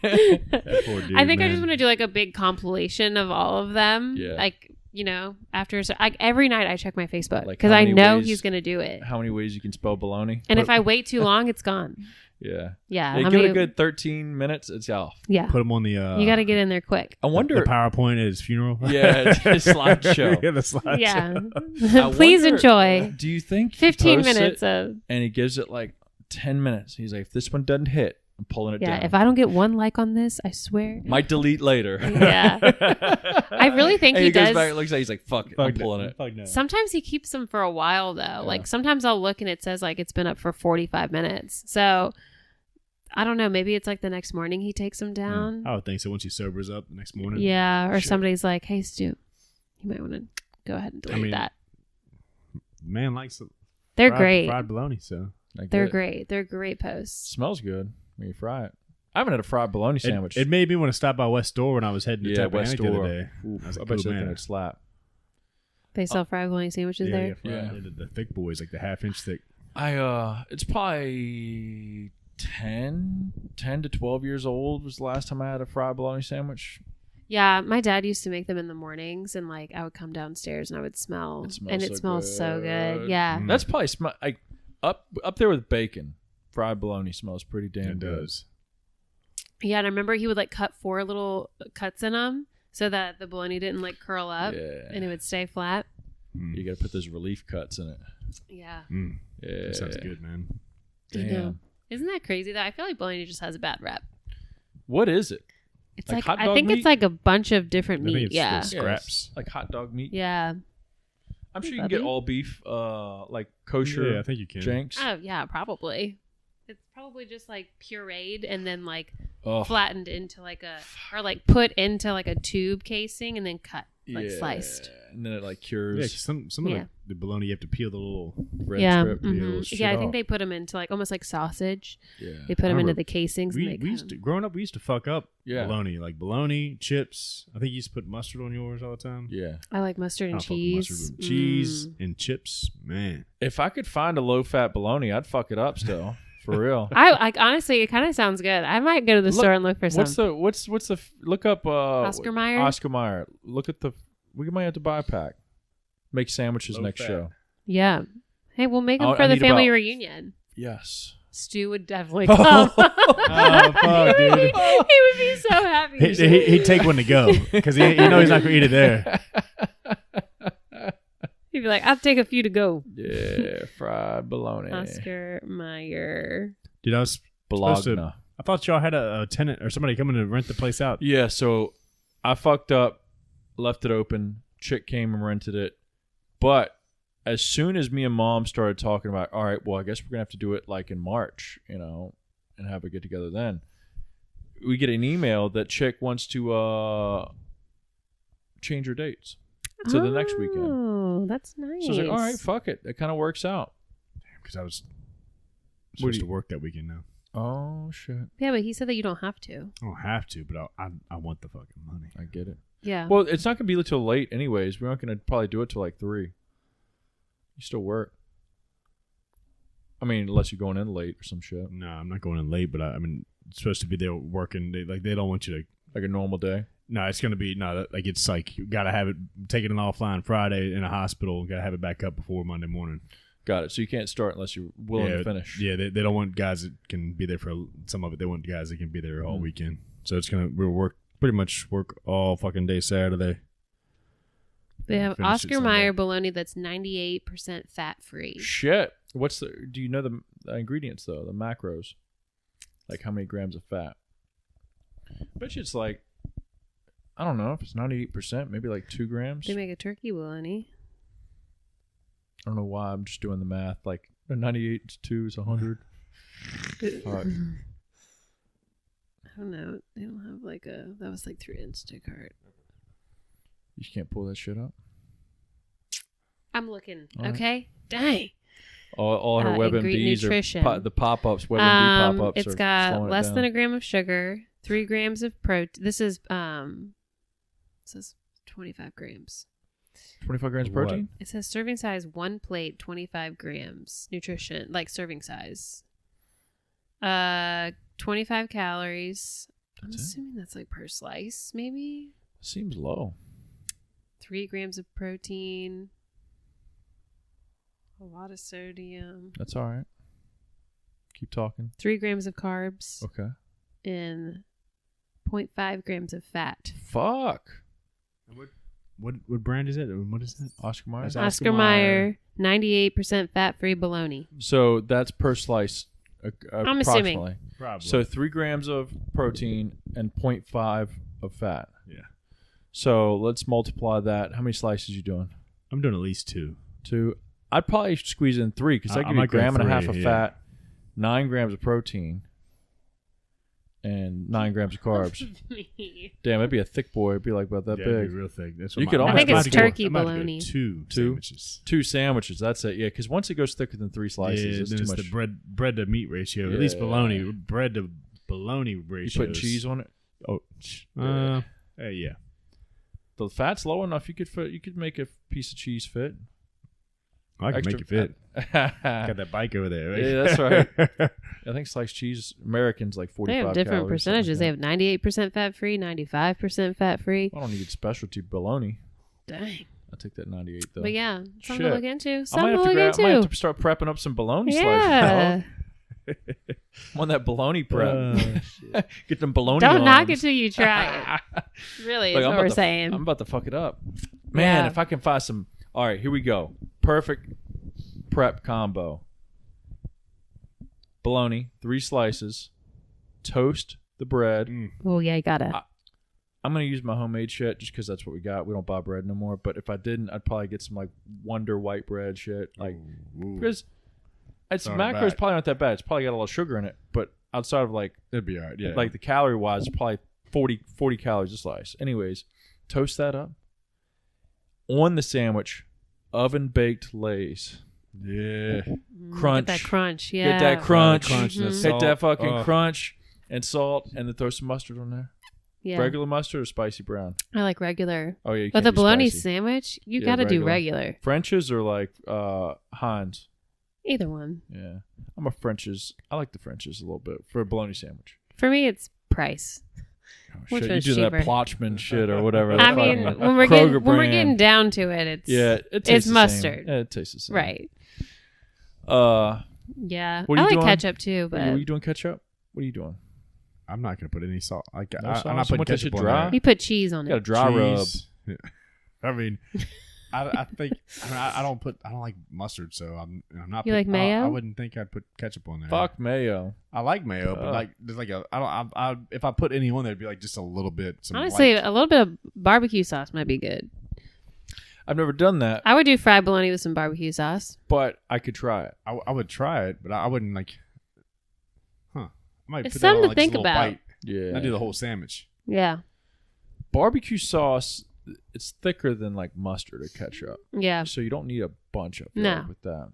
Poor dude, I think I man. just want to do like a big compilation of all of them. Yeah. Like, you know, after like every night I check my Facebook Like because how I many know ways- he's going to do it. How many ways you can spell baloney? And if I wait too long, it's gone. Yeah. Yeah. They how give it many- a good 13 minutes. It's off. Yeah. Put him on the. You got to get in there quick. I wonder. the PowerPoint at his funeral. Yeah, it's a slideshow. Yeah, the slideshow. Yeah. I Please wonder, enjoy. Do you think he 15 posts minutes it of. and he gives it like 10 minutes? He's like, if this one doesn't hit, I'm pulling it Yeah. down. If I don't get one like on this, I swear. Might delete later. Yeah. I really think and he goes does. back, looks like he's like, fuck it, I'm pulling it. Fuck no. Sometimes he keeps them for a while though. Like sometimes I'll look and it says like it's been up for 45 minutes. So I don't know. Maybe it's like the next morning he takes them down. I would think so. Once he sobers up the next morning. Yeah. Or Shit. somebody's like, hey, Stu, you might want to go ahead and delete that. Man likes They're great. fried bologna. So I get They're it. great. They're great posts. Smells good when you fry it. I haven't had a fried bologna sandwich. It made me want to stop by West Door when I was heading to yeah, Tappahannock West the other Door. day. Oof, I was I like, bet "Ooh, you man." think it'd slap. They sell fried bologna sandwiches there. Yeah. The thick boys, like the half-inch thick. It's probably 10 to 12 years old was the last time I had a fried bologna sandwich. Yeah, my dad used to make them in the mornings, and like I would come downstairs and I would smell, It smells and it so smells so good. good. Yeah, Mm. That's probably like up there with bacon. Fried bologna smells pretty damn It good. does. yeah. And I remember he would like cut 4 little cuts in them so that the bologna didn't like curl up Yeah. and it would stay flat. You got to put those relief cuts in it. Yeah, Mm. Yeah. That sounds good, man. I know. Damn. Isn't that crazy? That I feel like bologna just has a bad rep. What is it? It's Like like, hot I dog think meat? it's like a bunch of different I think meat. it's Yeah, just- Yeah, Scraps. it's like hot dog meat. yeah. I'm sure you can Bubby? get all beef, like kosher Yeah, I think you can. shanks. Oh yeah, probably. It's probably just like pureed and then like Oh, flattened into like a or like put into like a tube casing and then cut like yeah. sliced. And then it like Yeah, cures 'cause some of Yeah. the bologna you have to peel the little. red Yeah, strip. Yeah, mhm. little shit Yeah. I think off. they put them into like almost like sausage. Yeah. They put I them into remember the casings and they We used to growing up. We used to fuck up Yeah. bologna, like bologna chips. I think you used to put mustard on yours all the time. Yeah. I like mustard I and fuck with cheese. mustard with cheese Mm. and chips, man. If I could find a low fat bologna, I'd fuck it up still. For real. I honestly, it kind of sounds good. I might go to the Look, store and look for some. What's the look up Oscar Mayer? Oscar Mayer. Look at we might have to buy a pack. Make sandwiches Low next fat. show. Yeah. Hey, we'll make them I for the need family about- reunion. Yes. Stu would definitely come. Oh, fuck, dude. he would be so happy. He'd take one to go because he know he's not gonna eat it there. He'd be like, "I'll take a few to go." Yeah, fried bologna. Oscar Mayer. Dude, I was supposed to- Bologna. I thought y'all had a tenant or somebody coming to rent the place out. Yeah, so I fucked up, left it open. Chick came and rented it. But as soon as me and Mom started talking about, all right, well, I guess we're going to have to do it like in March, and have a get together then. We get an email that Chick wants to change her dates to the next weekend. Oh, that's nice. So I was like, all right, fuck it. That kind of works out. Because I was What supposed do to you- work that weekend now. Oh, shit. Yeah, but he said that you don't have to. I don't have to, but I want the fucking money. I get it. Yeah. Well, it's not going to be till late anyways. We're not going to probably do it till like 3. You still work. I mean, unless you're going in late or some shit. No, I'm not going in late, but I mean, it's supposed to be there working. They don't want you to. Like a normal day. No, it's gonna be it's like you gotta have it, take it offline Friday in a hospital, gotta have it back up before Monday morning. Got it. So you can't start unless you're willing to finish. Yeah, they don't want guys that can be there for some of it. They want guys that can be there all Mhm. weekend. So we'll pretty much work all fucking day Saturday. they have Finish it Oscar Sunday. Mayer bologna that's 98% fat free. Shit. Do you know the ingredients though? The macros? Like how many grams of fat? Bet you it's like, I don't know if it's 98%, maybe like 2 grams. They make a turkey bologna. I don't know why. I'm just doing the math. Like 98 to 2 is 100. Fuck. I don't know. They don't have like that was like through Instacart. You just can't pull that shit up. I'm looking. All right. Okay. Dang. All her WebMDs nutrition. are the pop-ups. WebMD pop-ups. It's are got slowing it less down. than a gram of sugar, 3 grams of protein. This is it says 25 grams. 25 grams of What? protein. It says serving size 1 plate, 25 grams. Nutrition, like serving size. 25 calories. I'm That's it? assuming that's like per slice, maybe. Seems low. 3 grams of protein. A lot of sodium. That's all right. Keep talking. 3 grams of carbs Okay. and 0.5 grams of fat. Fuck. What brand is it? What is that? Oscar Mayer. That's Oscar Mayer, 98% fat-free bologna. So that's per slice. I'm assuming. Approximately. Probably. So 3 grams of protein and 0.5 of fat. Yeah. So let's multiply that. How many slices you doing? I'm doing at least 2. 2. I'd probably squeeze in 3 because I give you a might go gram and a half 3, of yeah. fat, 9 grams of protein, and 9 grams of carbs. Damn, it'd be a thick boy. It'd be like about that Yeah, big. it'd be real thick. That's what You could I'm almost- I think about it's to go- turkey I'm about to go bologna. 2 sandwiches. 2 sandwiches. That's it. Yeah, because once it goes thicker than 3 slices, Yeah, it's then too it's much. the bread to meat ratio. At least Yeah. bologna bread to bologna You ratio. put cheese on it. Oh, Yeah. yeah. The fat's low enough. You could make a piece of cheese fit. I can make it fit. yeah, Got that bike over there, right? that's right. I think sliced cheese Americans like 45 They have different calories, something percentages. like They have 98% fat-free, 95% fat-free. that. I don't need specialty bologna. Dang. I'll take that 98 though. But yeah, something Shit. to look into. I Something to might look have into. to start prepping up some bologna Yeah. slices. I'm on that bologna prep. Get them bologna Don't knock it arms. till you try it. Really, Like, is I'm what we're about to- saying. I'm about to fuck it up. Man, Yeah. if I can find some. All right, here we go. Perfect prep combo. Bologna, 3 slices. Toast the bread. Oh, yeah, you gotta. I'm going to use my homemade shit just because that's what we got. We don't buy bread no more. But if I didn't, I'd probably get some like Wonder white bread shit. Like, because it's Throwing it macros back. probably not that bad. It's probably got a little sugar in it. But outside of like It'd be all right. Yeah. like the calorie wise, it's probably 40 calories a slice. Anyways, toast that up. On the sandwich, oven baked Lay's. yeah. Crunch. Get that crunch, yeah. Get that crunch. crunch, that Mhm. Hit salt. that fucking Oh. crunch and salt, and then throw some mustard on there. Yeah. Regular mustard or spicy brown? I like regular. Oh yeah, you But can't the do bologna spicy. sandwich, you Yeah, gotta do regular. regular. French's or like Heinz. Either one. Yeah, I'm a French's. I like the French's a little bit for a bologna sandwich. For me, it's price. Oh, Which shit, you one's do that cheaper? Plotchman shit or whatever. I the mean, fucking when we're Kroger getting brand. down to it, it's Yeah, it tastes it's the mustard. Same. Yeah, it tastes the same. Right. Yeah. What are I you like doing? ketchup too, but Are you doing ketchup? What are you doing? I'm not gonna put any salt. No I'm sauce? not You putting want that ketchup shit on dry? there. you put cheese on You got a it. dry rub. Cheese. Yeah. I mean, I think I don't like mustard, so I'm not. You like mayo? I wouldn't think I'd put ketchup on there. Fuck mayo. I like mayo, but like there's like if I put any on there, it'd be like just a little bit. Some Honestly, light. a little bit of barbecue sauce might be good. I've never done that, I would do fried bologna with some barbecue sauce. but I could try it. I would try it, but I wouldn't like. I might It's put that on, something to like, just a think little about. bite. Yeah. I do the whole sandwich. Yeah. Barbecue sauce, it's thicker than like mustard or ketchup. Yeah. So you don't need a bunch of it No. with that.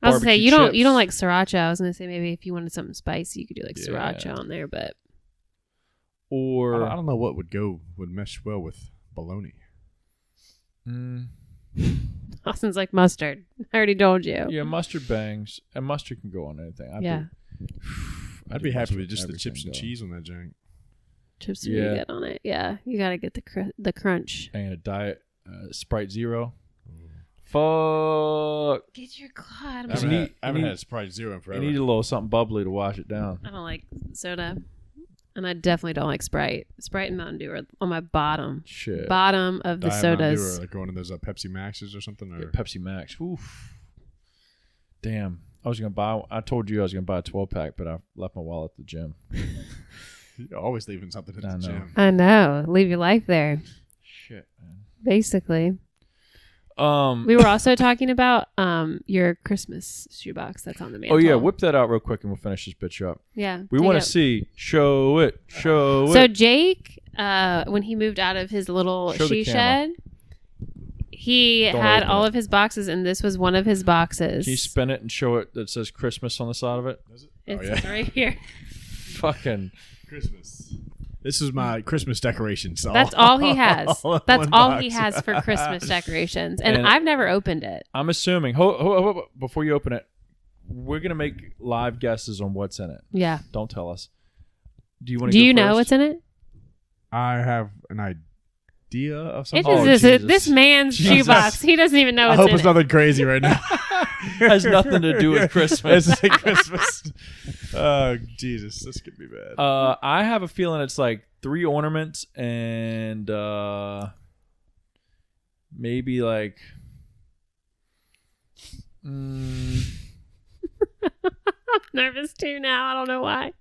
I was gonna say Barbecue you don't chips. like sriracha. I was gonna say maybe if you wanted something spicy, you could do like Yeah. sriracha on there, but Or I don't know what would mesh well with bologna. Austin's like mustard. I already told you. yeah, mustard bangs, and mustard can go on anything. Yeah. I'd do be happy mustard with just on the chips everything, and though. cheese on that junk. Chips are Yeah. really good on it. Yeah. You gotta get the crunch. And a diet Sprite Zero. Fuck. Get your clod. I You haven't, need- had, I haven't you had need- Sprite Zero in You forever. need a little something bubbly to wash it down. I don't like soda. And I definitely don't like Sprite. Sprite and Mountain Dew are on my bottom Shit. of the Diet Mountain Dew sodas. or like going to those Pepsi Maxes or something. Or Yeah, Pepsi Max. Oof. Damn. I told you I was gonna buy a 12-pack, but I left my wallet at the gym. You're always leaving something at I the know. gym. I know. Leave your life there, Shit, man. basically. We were also talking about your Christmas shoebox that's on the mantle. Oh yeah, whip that out real quick and we'll finish this bitch up. Yeah. We take want it. to see. Show it. Show So it. Jake, when he moved out of his little Show the she camera. shed, he Don't had open all it. of his boxes, and this was one of his boxes. Can you spin it and show it that says Christmas on the side of it? It's right here. Fucking. Christmas. This is my Christmas decorations. That's all he has. all in That's one all box. he has for Christmas decorations, and And- I've never opened it. I'm assuming. Before you open it, we're gonna make live guesses on what's in it. Yeah. Don't tell us. Do you want to? Do you know what's in it? I have an idea of It something. is Oh, Jesus. this man's Jesus. shoebox. He doesn't even know I what's hope in it's it. nothing crazy right now. Has nothing to do with Christmas. It's like Christmas. Oh, Jesus. This could be bad. I have a feeling it's like 3 ornaments and maybe like I'm nervous too now. I don't know why.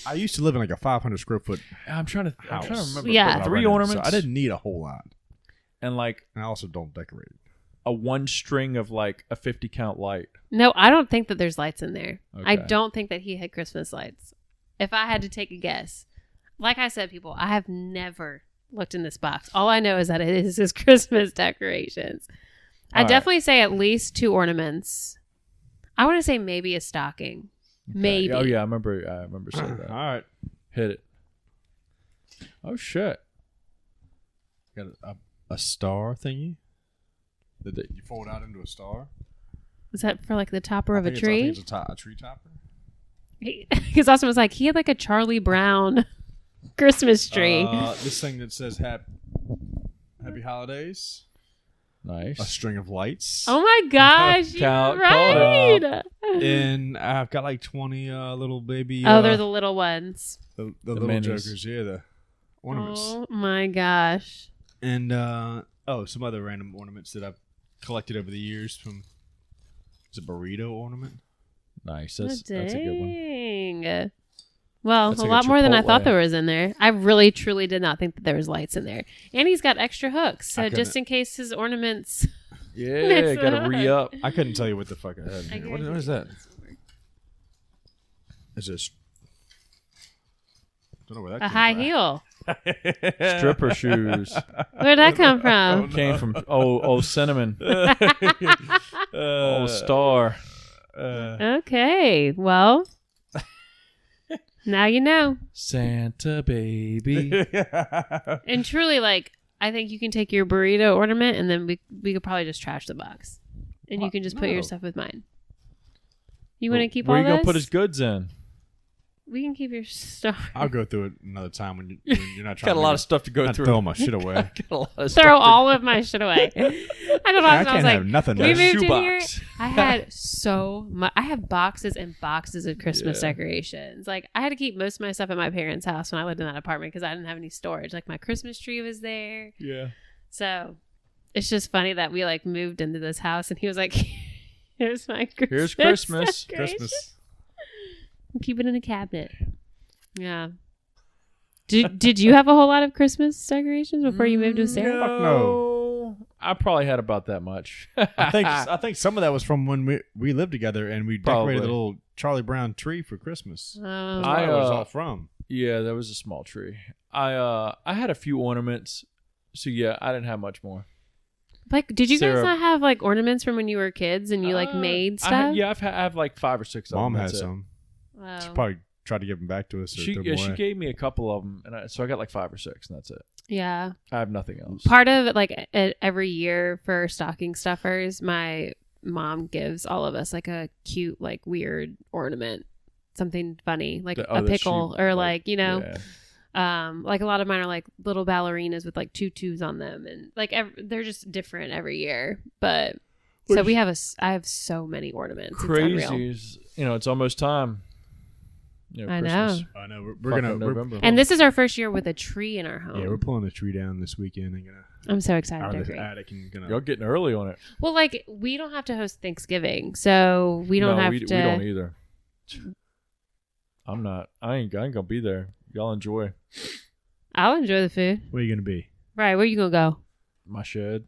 I used to live in like a 500 square foot I'm trying to house. remember. Yeah. But 3 So ornaments. I didn't need a whole lot. And like And I also don't decorate it. a 1 string of like a 50 count light. No, I don't think that there's lights in there. I Okay. don't think that he had Christmas lights. If I had to take a guess, like I said, people, I have never looked in this box. All I know is that it is his Christmas decorations. All I right. definitely say at least 2 ornaments. I want to say maybe a stocking. Okay. Maybe. Oh yeah, I remember saying All that. right. Hit it. Oh shit. Got a star thingy that you fold out into a star. Is that for like the topper of I a think tree? it's a tree topper. Because Austin was like, he had like a Charlie Brown Christmas tree. This thing that says Happy Holidays. Nice. A string of lights. Oh my gosh, you're Called right. And I've got like 20 little baby. Oh, they're the little ones. the little minis. jokers. Yeah, the ornaments. Oh my gosh. And some other random ornaments that I've collected over the years from. It's a burrito ornament. Nice. That's a good one. Dang. Well, That's a like lot a more than I thought Chipotle. there was in there. I really, truly did not think that there was lights in there. And he's got extra hooks, so I just couldn't- in case his ornaments. Yeah, Next gotta one. re-up. I couldn't tell you what the fuck I had. I In here. What guarantee is that? Is this? Don't know where that A came high from. heel. Stripper shoes. Where'd that come from? Came from old Cinnamon. Old Star. Okay, well, now you know. Santa baby. And truly, like, I think you can take your burrito ornament, and then we could probably just trash the box, and you can just put your No. stuff with mine. You want to keep Where all you gonna this? put his goods in? We can keep your stuff. I'll go through it another time when you're not trying. Got a lot of stuff to go not through. throw my shit away. Got a lot of stuff Throw to- all of my shit away. I don't know. I I can't was like, have nothing. we Got a moved in shoebox. here. I had so much. I have boxes and boxes of Christmas Yeah. decorations. Like, I had to keep most of my stuff at my parents' house when I lived in that apartment because I didn't have any storage. Like, my Christmas tree was there. Yeah. So it's just funny that we like moved into this house and he was like, "Here's my Christmas. Here's Christmas. decoration. Christmas. Keep it in a cabinet." Yeah. Did you have a whole lot of Christmas decorations before you moved with Sarah? Fuck no. I probably had about that much. I think some of that was from when we lived together and we decorated Probably. the little Charlie Brown tree for Christmas. Oh. That's where it was I, all from. Yeah, that was a small tree. I had a few ornaments, so yeah, I didn't have much more. Like, did you guys Sarah- not have like ornaments from when you were kids and you like made stuff? I have like 5 or 6 of Mom them. had that's it. some. Wow. She probably tried to give them back to us. Or She threw them she away. gave me a couple of them, and so I got like 5 or 6, and that's it. Yeah. I have nothing else. Part of like every year for stocking stuffers, my mom gives all of us like a cute, like weird ornament, something funny, like The- a that she, pickle or like, you know, yeah. like a lot of mine are like little ballerinas with like tutus on them, and like they're just different every year. But so Which- we have I have so many ornaments. It's unreal. Crazy is, it's almost time. I Christmas. know. I know. We're Fucking gonna. November. And this is our first year with a tree in our home. Yeah, we're pulling the tree down this weekend and gonna I'm so excited out to of this decorate. attic and gonna. Y'all getting early on it. Well, like we don't have to host Thanksgiving, so we don't No, have we to. don't either. I'm not. I ain't gonna be there. Y'all enjoy I'll enjoy the food. Where are you gonna be? Right, where you gonna go? my shed.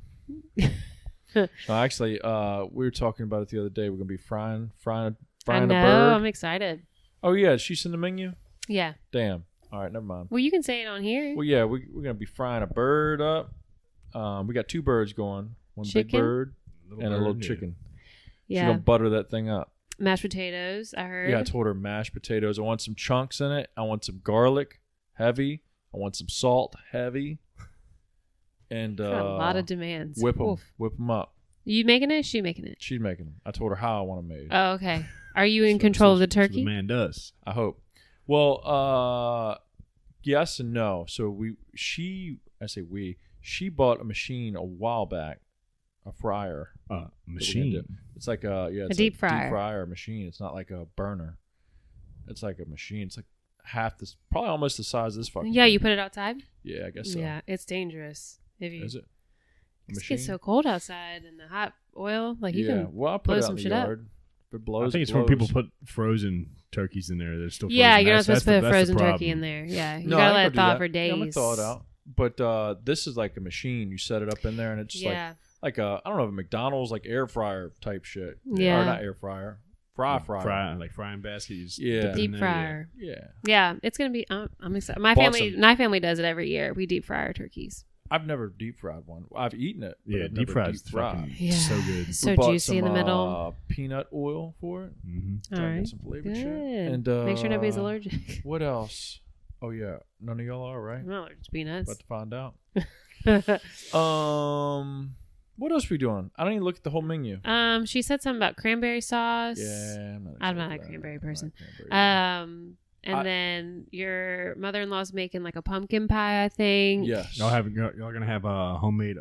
No, actually, we were talking about it the other day. We're gonna be frying I a know. bird. I'm excited. Oh yeah, she's in the menu. Yeah. Damn. All right, never mind. Well, you can say it on here. Well, yeah, we're gonna be frying a bird up. We got 2 birds going. One big Chicken? bird and a little bird, yeah. chicken. She's Yeah. gonna butter that thing up. Mashed potatoes. I heard. Yeah, I told her mashed potatoes. I want some chunks in it. I want some garlic, heavy. I want some salt, heavy. And Got a lot of demands. whip them Oof. up. You making it? Is she making it? She's making them. I told her how I want them made. Oh, okay. Are you in control of the That's what turkey? the man does. I hope. Well, yes and no. So she bought a machine a while back. a fryer. Machine. It's like it's a deep fryer. Deep fryer machine. It's not like a burner. It's like a machine. It's like half this, probably almost the size of this fucking. Yeah, thing. you put it outside. Yeah, I guess so. Yeah, it's dangerous if you. Is it? It gets so cold outside, and the hot oil, like you can. Well, I blow put it some out in the shit up. yard. If it blows. I think it's it when blows. people put frozen turkeys in there. They're still frozen. Yeah, you're not That's- supposed to put a that's the frozen turkey problem. in there. Yeah, you No, gotta I let ain't it gonna thaw do for that. days. Yeah, I'm gonna thaw it out. But this is like a machine. You set it up in there, and it's just Yeah, like a I don't know, a McDonald's like air fryer type shit. Yeah. Or not air fryer. Fryer. Like frying basket. You just Yeah. dip it in deep there, fryer. Yeah. Yeah, it's gonna be. I'm excited. My Bought family does it every year. We deep fry our turkeys. I've never deep fried one. I've eaten it. but Yeah, I've deep never fried is deep-fried. fucking Yeah. so good. We So bought juicy in the some, middle. Peanut oil for it. Mm-hmm. All Try to right, get some flavored good. shit. And Make sure nobody's allergic. What else? Oh yeah, none of y'all are, right? I'm not allergic to peanuts. About to find out. What else we doing? I don't even look at the whole menu. She said something about cranberry sauce. Yeah, I'm not excited a about cranberry it. person. I'm not a cranberry And then your mother-in-law's making like a pumpkin pie, I think. Yes. Y'all gonna have homemade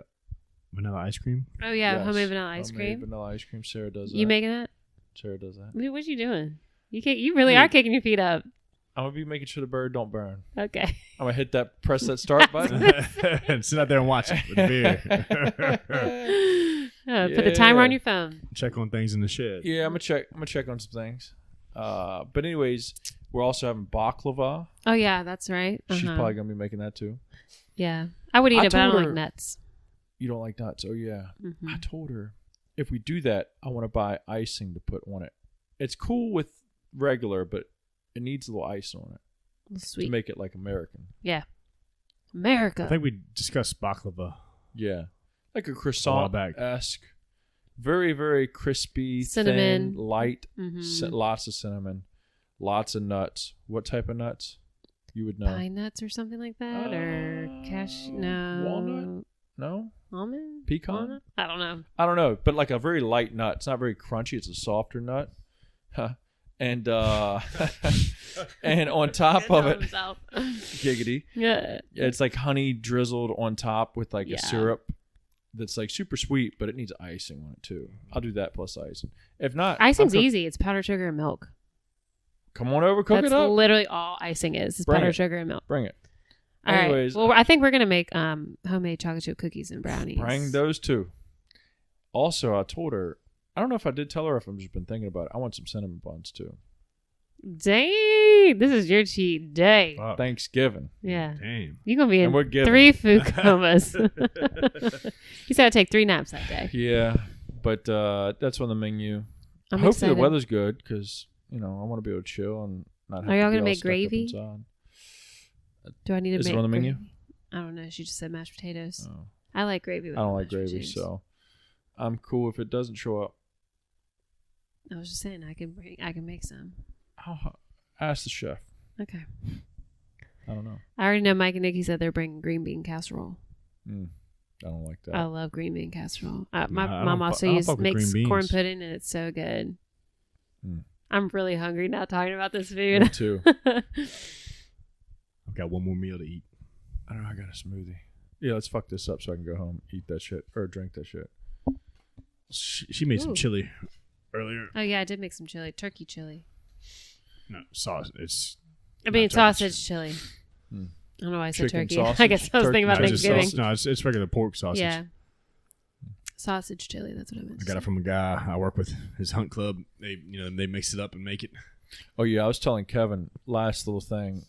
vanilla ice cream? Oh yeah, Yes. homemade vanilla ice Homemade cream. Vanilla ice cream. Sarah does that. You making that? Sarah does that. What you doing? You really Yeah. are kicking your feet up. I'm gonna be making sure the bird don't burn. Okay. I'm gonna hit that, press that start button. And sit out there and watch it with a beer. Put the timer on Yeah. your phone. Check on things in the shed. Yeah, I'm gonna check on some things. But anyways, we're also having baklava. Oh yeah, that's right. She's Uh-huh. probably gonna be making that too. Yeah, I would eat I it, but I told don't her- like nuts. You don't like nuts? Oh yeah. Mhm. I told her if we do that, I want to buy icing to put on it. It's cool with regular, but it needs a little ice on it to Sweet. make it like American. Yeah. America. I think we discussed baklava. Yeah, like a while croissant back. esque, very very crispy, Cinnamon. thin, light, Mhm. lots of cinnamon, lots of nuts. What type of nuts? You would know. Pine nuts or something like that, or cashew? No. Walnut? No, Almond? pecan. Walnut? I don't know. I don't know, but like a very light nut. It's not very crunchy. It's a softer nut. Huh. And and on top of it, giggity, Yeah. it's like honey drizzled on top with like Yeah. a syrup that's like super sweet, but it needs icing on it too. I'll do that plus icing. If not, Icing's I'm cook- easy. It's powdered sugar and milk. Come on over, cook That's it up. literally all icing is. It's Bring powdered it. sugar and milk. Bring it. All right. Anyways, Well, I think we're gonna make homemade chocolate chip cookies and brownies. bring those too. Also, I told her. I don't know if I did tell her, if I've just been thinking about it. I want some cinnamon buns too. Dang, this is your cheat day. Fuck. Thanksgiving. Yeah, Damn. you're gonna be in And we're giving. 3 food comas. He said I'd take 3 naps that day. Yeah, but that's on the menu. I'm Hopefully excited. the weather's good because I want to be able to chill and not. Have Are y'all to be gonna all make stuck up gravy? inside. Do I need to Is it make on the menu? gravy? I don't know. She just said mashed potatoes. Oh. I like gravy. With I don't like mashed gravy, potatoes. so I'm cool if it doesn't show up. I was just saying I can make some. I'll ask the chef. Okay. I don't know. I already know Mike and Nikki said they're bringing green bean casserole. I don't like that. I love green bean casserole. My I mom don't also fu- I don't fuck with makes green corn beans. pudding, and it's so good. Mm. I'm really hungry now talking about this Me food. too. I've got one more meal to eat. I don't know. I got a smoothie. Yeah, let's fuck this up so I can go home, eat that shit, or drink that shit. She made some Ooh. chili earlier. Oh yeah, I did make some chili, turkey chili. No, sauce. It's I mean Not turkey sausage chili. Hmm. I don't know why I said Chicken turkey. sausage? I guess I was thinking about Turkey it's just Thanksgiving. sauce. No, it's regular pork sausage. Yeah. Sausage chili, that's what I meant. I got it from a guy I work with. His hunt club. They they mix it up and make it. Oh yeah, I was telling Kevin last little thing.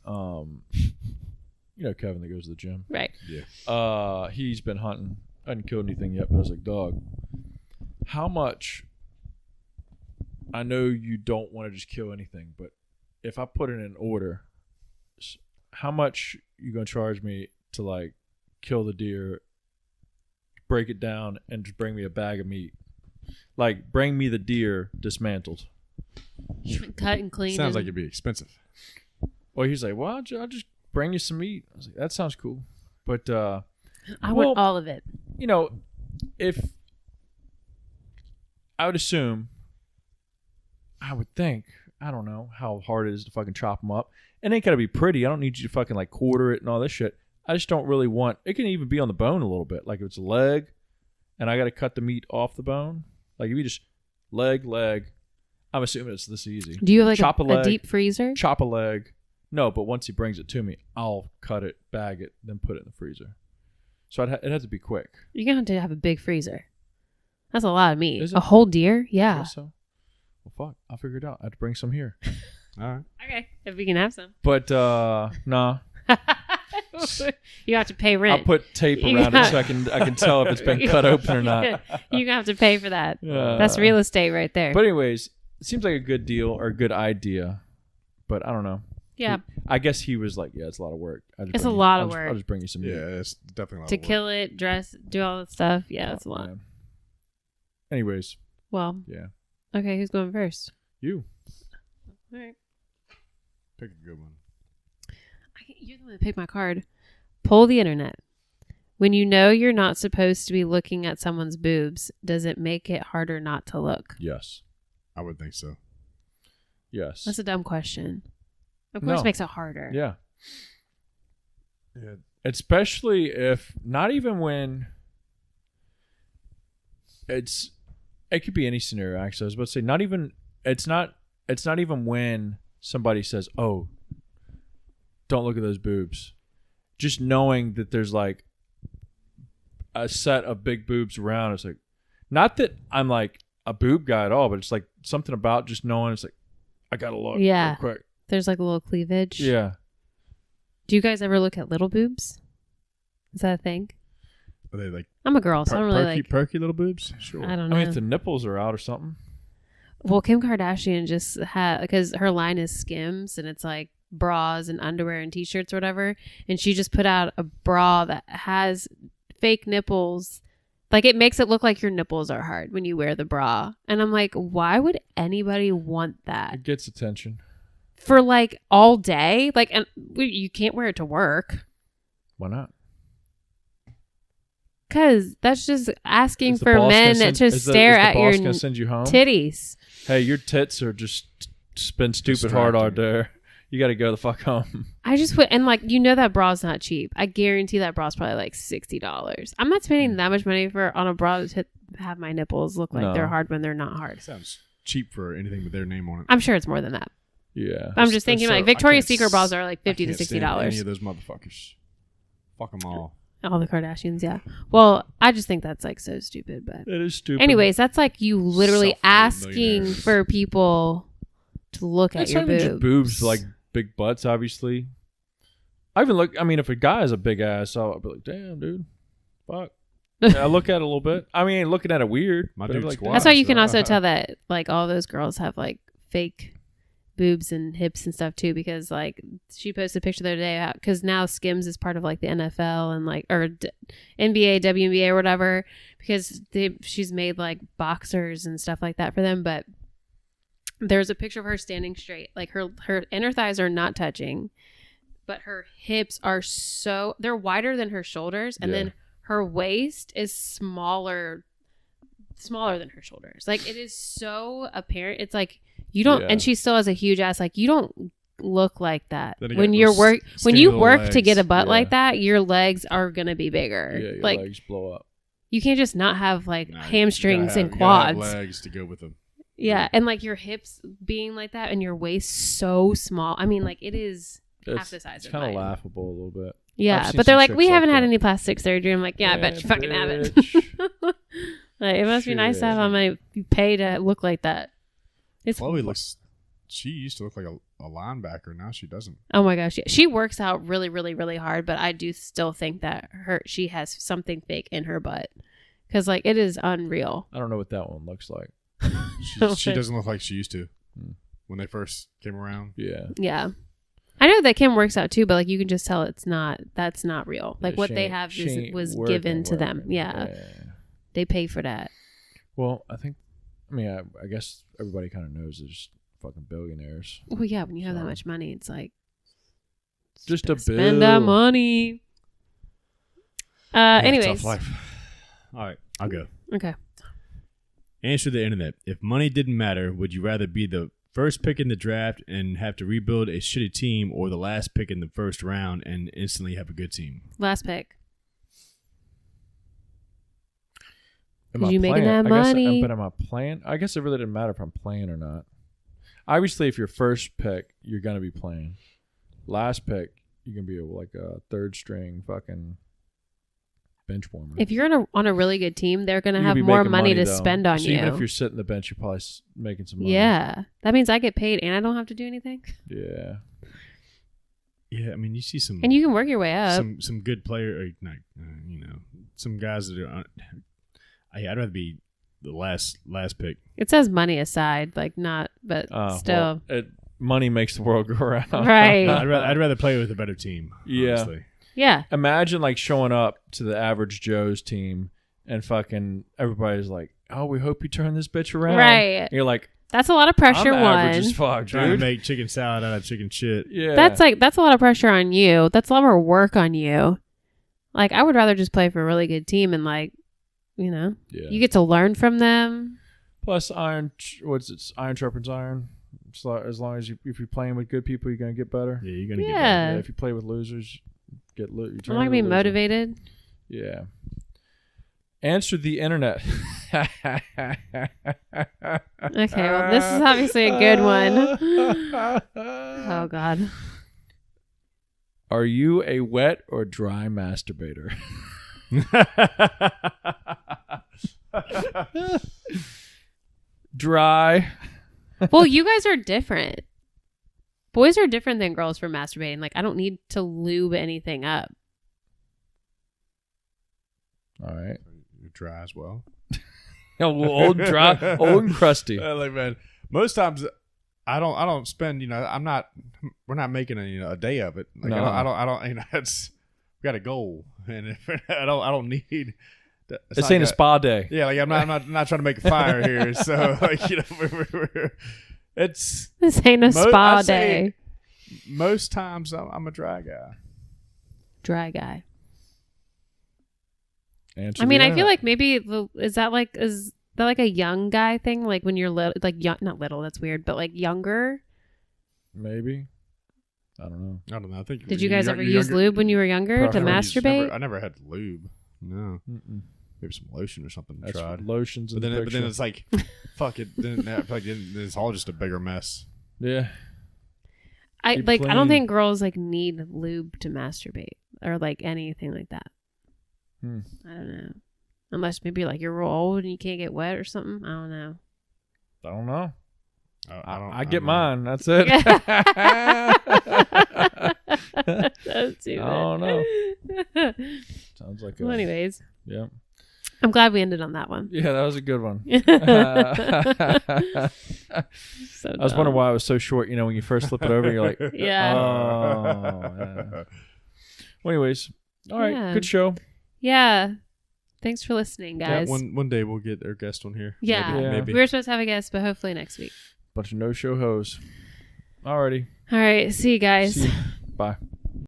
Kevin that goes to the gym. Right. Yeah. He's been hunting. I hadn't killed anything yet, but I was like, dog, how much? I know you don't want to just kill anything, but if I put in an order, how much you gonna charge me to like kill the deer, break it down, and just bring me a bag of meat? Like, bring me the deer dismantled. Cut and clean. Sounds and- like it'd be expensive. Well, he's like, well, I'll just bring you some meat. I was like, that sounds cool. But, I well, want all of it. if I would assume, I would think, I don't know how hard it is to fucking chop them up. It ain't got to be pretty. I don't need you to fucking like quarter it and all this shit. I just don't really want, it can even be on the bone a little bit. Like if it's a leg and I got to cut the meat off the bone, like if you just leg, I'm assuming it's this easy. Do you have like Chop a leg, deep freezer? Chop a leg. No, but once he brings it to me, I'll cut it, bag it, then put it in the freezer. So it has to be quick. You're going to have a big freezer. That's a lot of meat. Is it? A whole deer? Yeah. So, well, fuck. I'll figure it out. I have to bring some here. All right. Okay. If we can have some. But, nah. You have to pay rent. I'll put tape around it so I can tell if it's been cut open or not. You're going to have to pay for that. Yeah. That's real estate right there. But anyways, it seems like a good deal or a good idea. But I don't know. Yeah. I guess he was like, yeah, it's a lot of work. It's a lot of work. I'll just bring you some meat. Yeah, it's definitely a lot To of work. kill it, dress, do all that stuff. Yeah, it's a lot. Yeah. Anyways, Well, yeah. okay, who's going first? You. All right. Pick a good one. You're the one that picked my card. Pull the internet. When you know you're not supposed to be looking at someone's boobs, does it make it harder not to look? Yes. I would think so. Yes. That's a dumb question. Of course, No. it makes it harder. Yeah. Yeah. Especially if not even when it could be any scenario actually. I was about to say it's not even when somebody says, "Oh, don't look at those boobs." Just knowing that there's like a set of big boobs around, it's like not that I'm like a boob guy at all, but it's like something about just knowing it's like I gotta look Yeah. real quick. There's like a little cleavage. Yeah. Do you guys ever look at little boobs? Is that a thing? Are they like I'm a girl, so I don't really like. perky little boobs? Sure. I don't I know. mean, if the nipples are out or something. Well, Kim Kardashian just had, because her line is Skims and it's like bras and underwear and t-shirts or whatever. And she just put out a bra that has fake nipples. Like it makes it look like your nipples are hard when you wear the bra. And I'm like, why would anybody want that It gets attention. for like all day? Like, and you can't wear it to work. Why not? Because that's just asking Is the for boss men gonna to send- is the- stare is the at boss your gonna send you home? titties. Hey, your tits are just been stupid hard out there. You got to go the fuck home. I just put, and like, you know, that bra's not cheap. I guarantee that bra's probably like $60. I'm not spending that much money on a bra to have my nipples look like No. they're hard when they're not hard. Sounds cheap for anything with their name on it. I'm sure it's more than that. Yeah. I'm just thinking like Victoria's I can't Secret bras are like $50 to Can't stand any $60. of those motherfuckers. Fuck them all. All the Kardashians, yeah. Well, I just think that's like so stupid. But It is stupid. anyways, that's like you literally Self-made asking millionaires. for people to look at it's your not even boobs. just boobs, like big butts, obviously. I even look, I mean, if a guy has a big ass, I'll be like, damn, dude. Fuck. Yeah, I look at it a little bit. I mean, looking at it weird. My but I'm dude like, squats. That's why you can so- also tell that like all those girls have like fake boobs and hips and stuff too, because like she posted a picture the other day because now Skims is part of like the NFL and like or NBA, WNBA or whatever, because she's made like boxers and stuff like that for them. But there's a picture of her standing straight, like her inner thighs are not touching, but her hips are they're wider than her shoulders, and Yeah. then her waist is smaller than her shoulders. Like it is so apparent. It's like you don't, Yeah. and she still has a huge ass. Like you don't look like that Then you when got you're those when skinny you little work to legs. get a butt Yeah. like that. Your legs are gonna be bigger. yeah, your like legs blow up. you can't just not have like Nah, hamstrings and you gotta have quads. legs to go with them. Yeah, and like your hips being like that and your waist so small. I mean, like it is half the size It's of kind of mine. laughable a little bit. I've Yeah, seen but they're some like, we chicks haven't like had that. any plastic surgery. I'm like, yeah, I bet you fucking haven't. bitch. Like, it must be nice to have Shit. on my pay to look like that. It's Chloe looks. She used to look like a linebacker. Now she doesn't. Oh my gosh, yeah. She works out really, really, really hard, but I do still think that she has something fake in her butt because like it is unreal. I don't know what that one looks like. She doesn't look like she used to when they first came around. Yeah. Yeah, I know that Kim works out too, but like you can just tell that's not real. Like Yeah, what she they ain't- have she ain't was working, given to them. working. Yeah, they pay for that. Well, I guess everybody kind of knows there's fucking billionaires. Well, yeah, when you have that So- much money, it's like Just a spend that bill. money. Yeah, Anyways, tough life. All right, I'll go. okay. Answer the internet. If money didn't matter, would you rather be the first pick in the draft and have to rebuild a shitty team, or the last pick in the first round and instantly have a good team? Last pick. I you making that playing? money. But am I playing? I guess it really didn't matter if I'm playing or not. Obviously, if you're first pick, you're gonna be playing. Last pick, you can be like a third string fucking bench warmer. If you're on a really good team, they're going to You have could be more making money to though. spend on So you. even if you're sitting the bench, you're probably making some money. Yeah. That means I get paid and I don't have to do anything. Yeah. Yeah, I mean, you see some And you can work your way up. some good player, or not, some guys that are. I'd rather be the last pick. It says money aside, like not, but still. Well, money makes the world go around. Right. I'd rather play with a better team. Yeah. Honestly. Yeah. Imagine like showing up to the average Joe's team and fucking everybody's like, "Oh, we hope you turn this bitch around." Right. And you're like, That's a lot of pressure, I'm average as one. fuck, Trying to dude. make chicken salad out of chicken shit. Yeah. That's a lot of pressure on you. That's a lot more work on you. Like, I would rather just play for a really good team and, like, Yeah. you get to learn from them. Plus, iron sharpens iron. So as long as if you're playing with good people, you're gonna get better. Yeah, you're gonna get Yeah. Yeah, if you play with losers, you I'm not turn going to into be a loser. motivated. Yeah. Answer the internet. Okay, well, this is obviously a good one. Oh, God. Are you a wet or dry masturbator? Dry. Well, you guys are different. Boys are different than girls for masturbating. Like, I don't need to lube anything up. All right. You're dry as well. Old dry, old and crusty. Like, man, most times I don't spend. We're not making a day of it. Like, No. I don't. It's we got a goal, and if I don't need. This ain't a spa day. Yeah, like I'm not trying to make a fire here. So like it's This ain't a spa I'd say day. most times I'm a dry guy. Dry guy. Answer I mean, the I feel internet. like maybe is that like a young guy thing? Like when you're little, like young, not little. That's weird, but like younger. Maybe. I don't know. I don't know. I think. Did you guys ever you're use younger- lube when you were younger to Probably. masturbate? I never had lube. No, Mm-mm. maybe some lotion or something. That's tried. lotions in But the then picture. it's like, fuck it. Then I feel like it's all just a bigger mess. Yeah. I Keep like. I don't clean. think girls like need lube to masturbate or like anything like that. I don't know. Unless maybe like you're real old and you can't get wet or something. I don't know. I don't know. I I get don't know. mine. That's it. That's too I don't know. bad. Sounds like Well, anyways, Yeah. I'm glad we ended on that one. Yeah, that was a good one. So I was dumb. wondering why it was so short. You know, when you first flip it over, you're like, Yeah. oh. Yeah. Well, anyways, all right, Yeah. good show. Yeah. Thanks for listening, guys. Yeah, one day we'll get our guest on here. Yeah. Maybe. Yeah. maybe. We were supposed to have a guest, but hopefully next week. Bunch of no-show hoes. Alrighty. All right. See you guys. See you. Bye.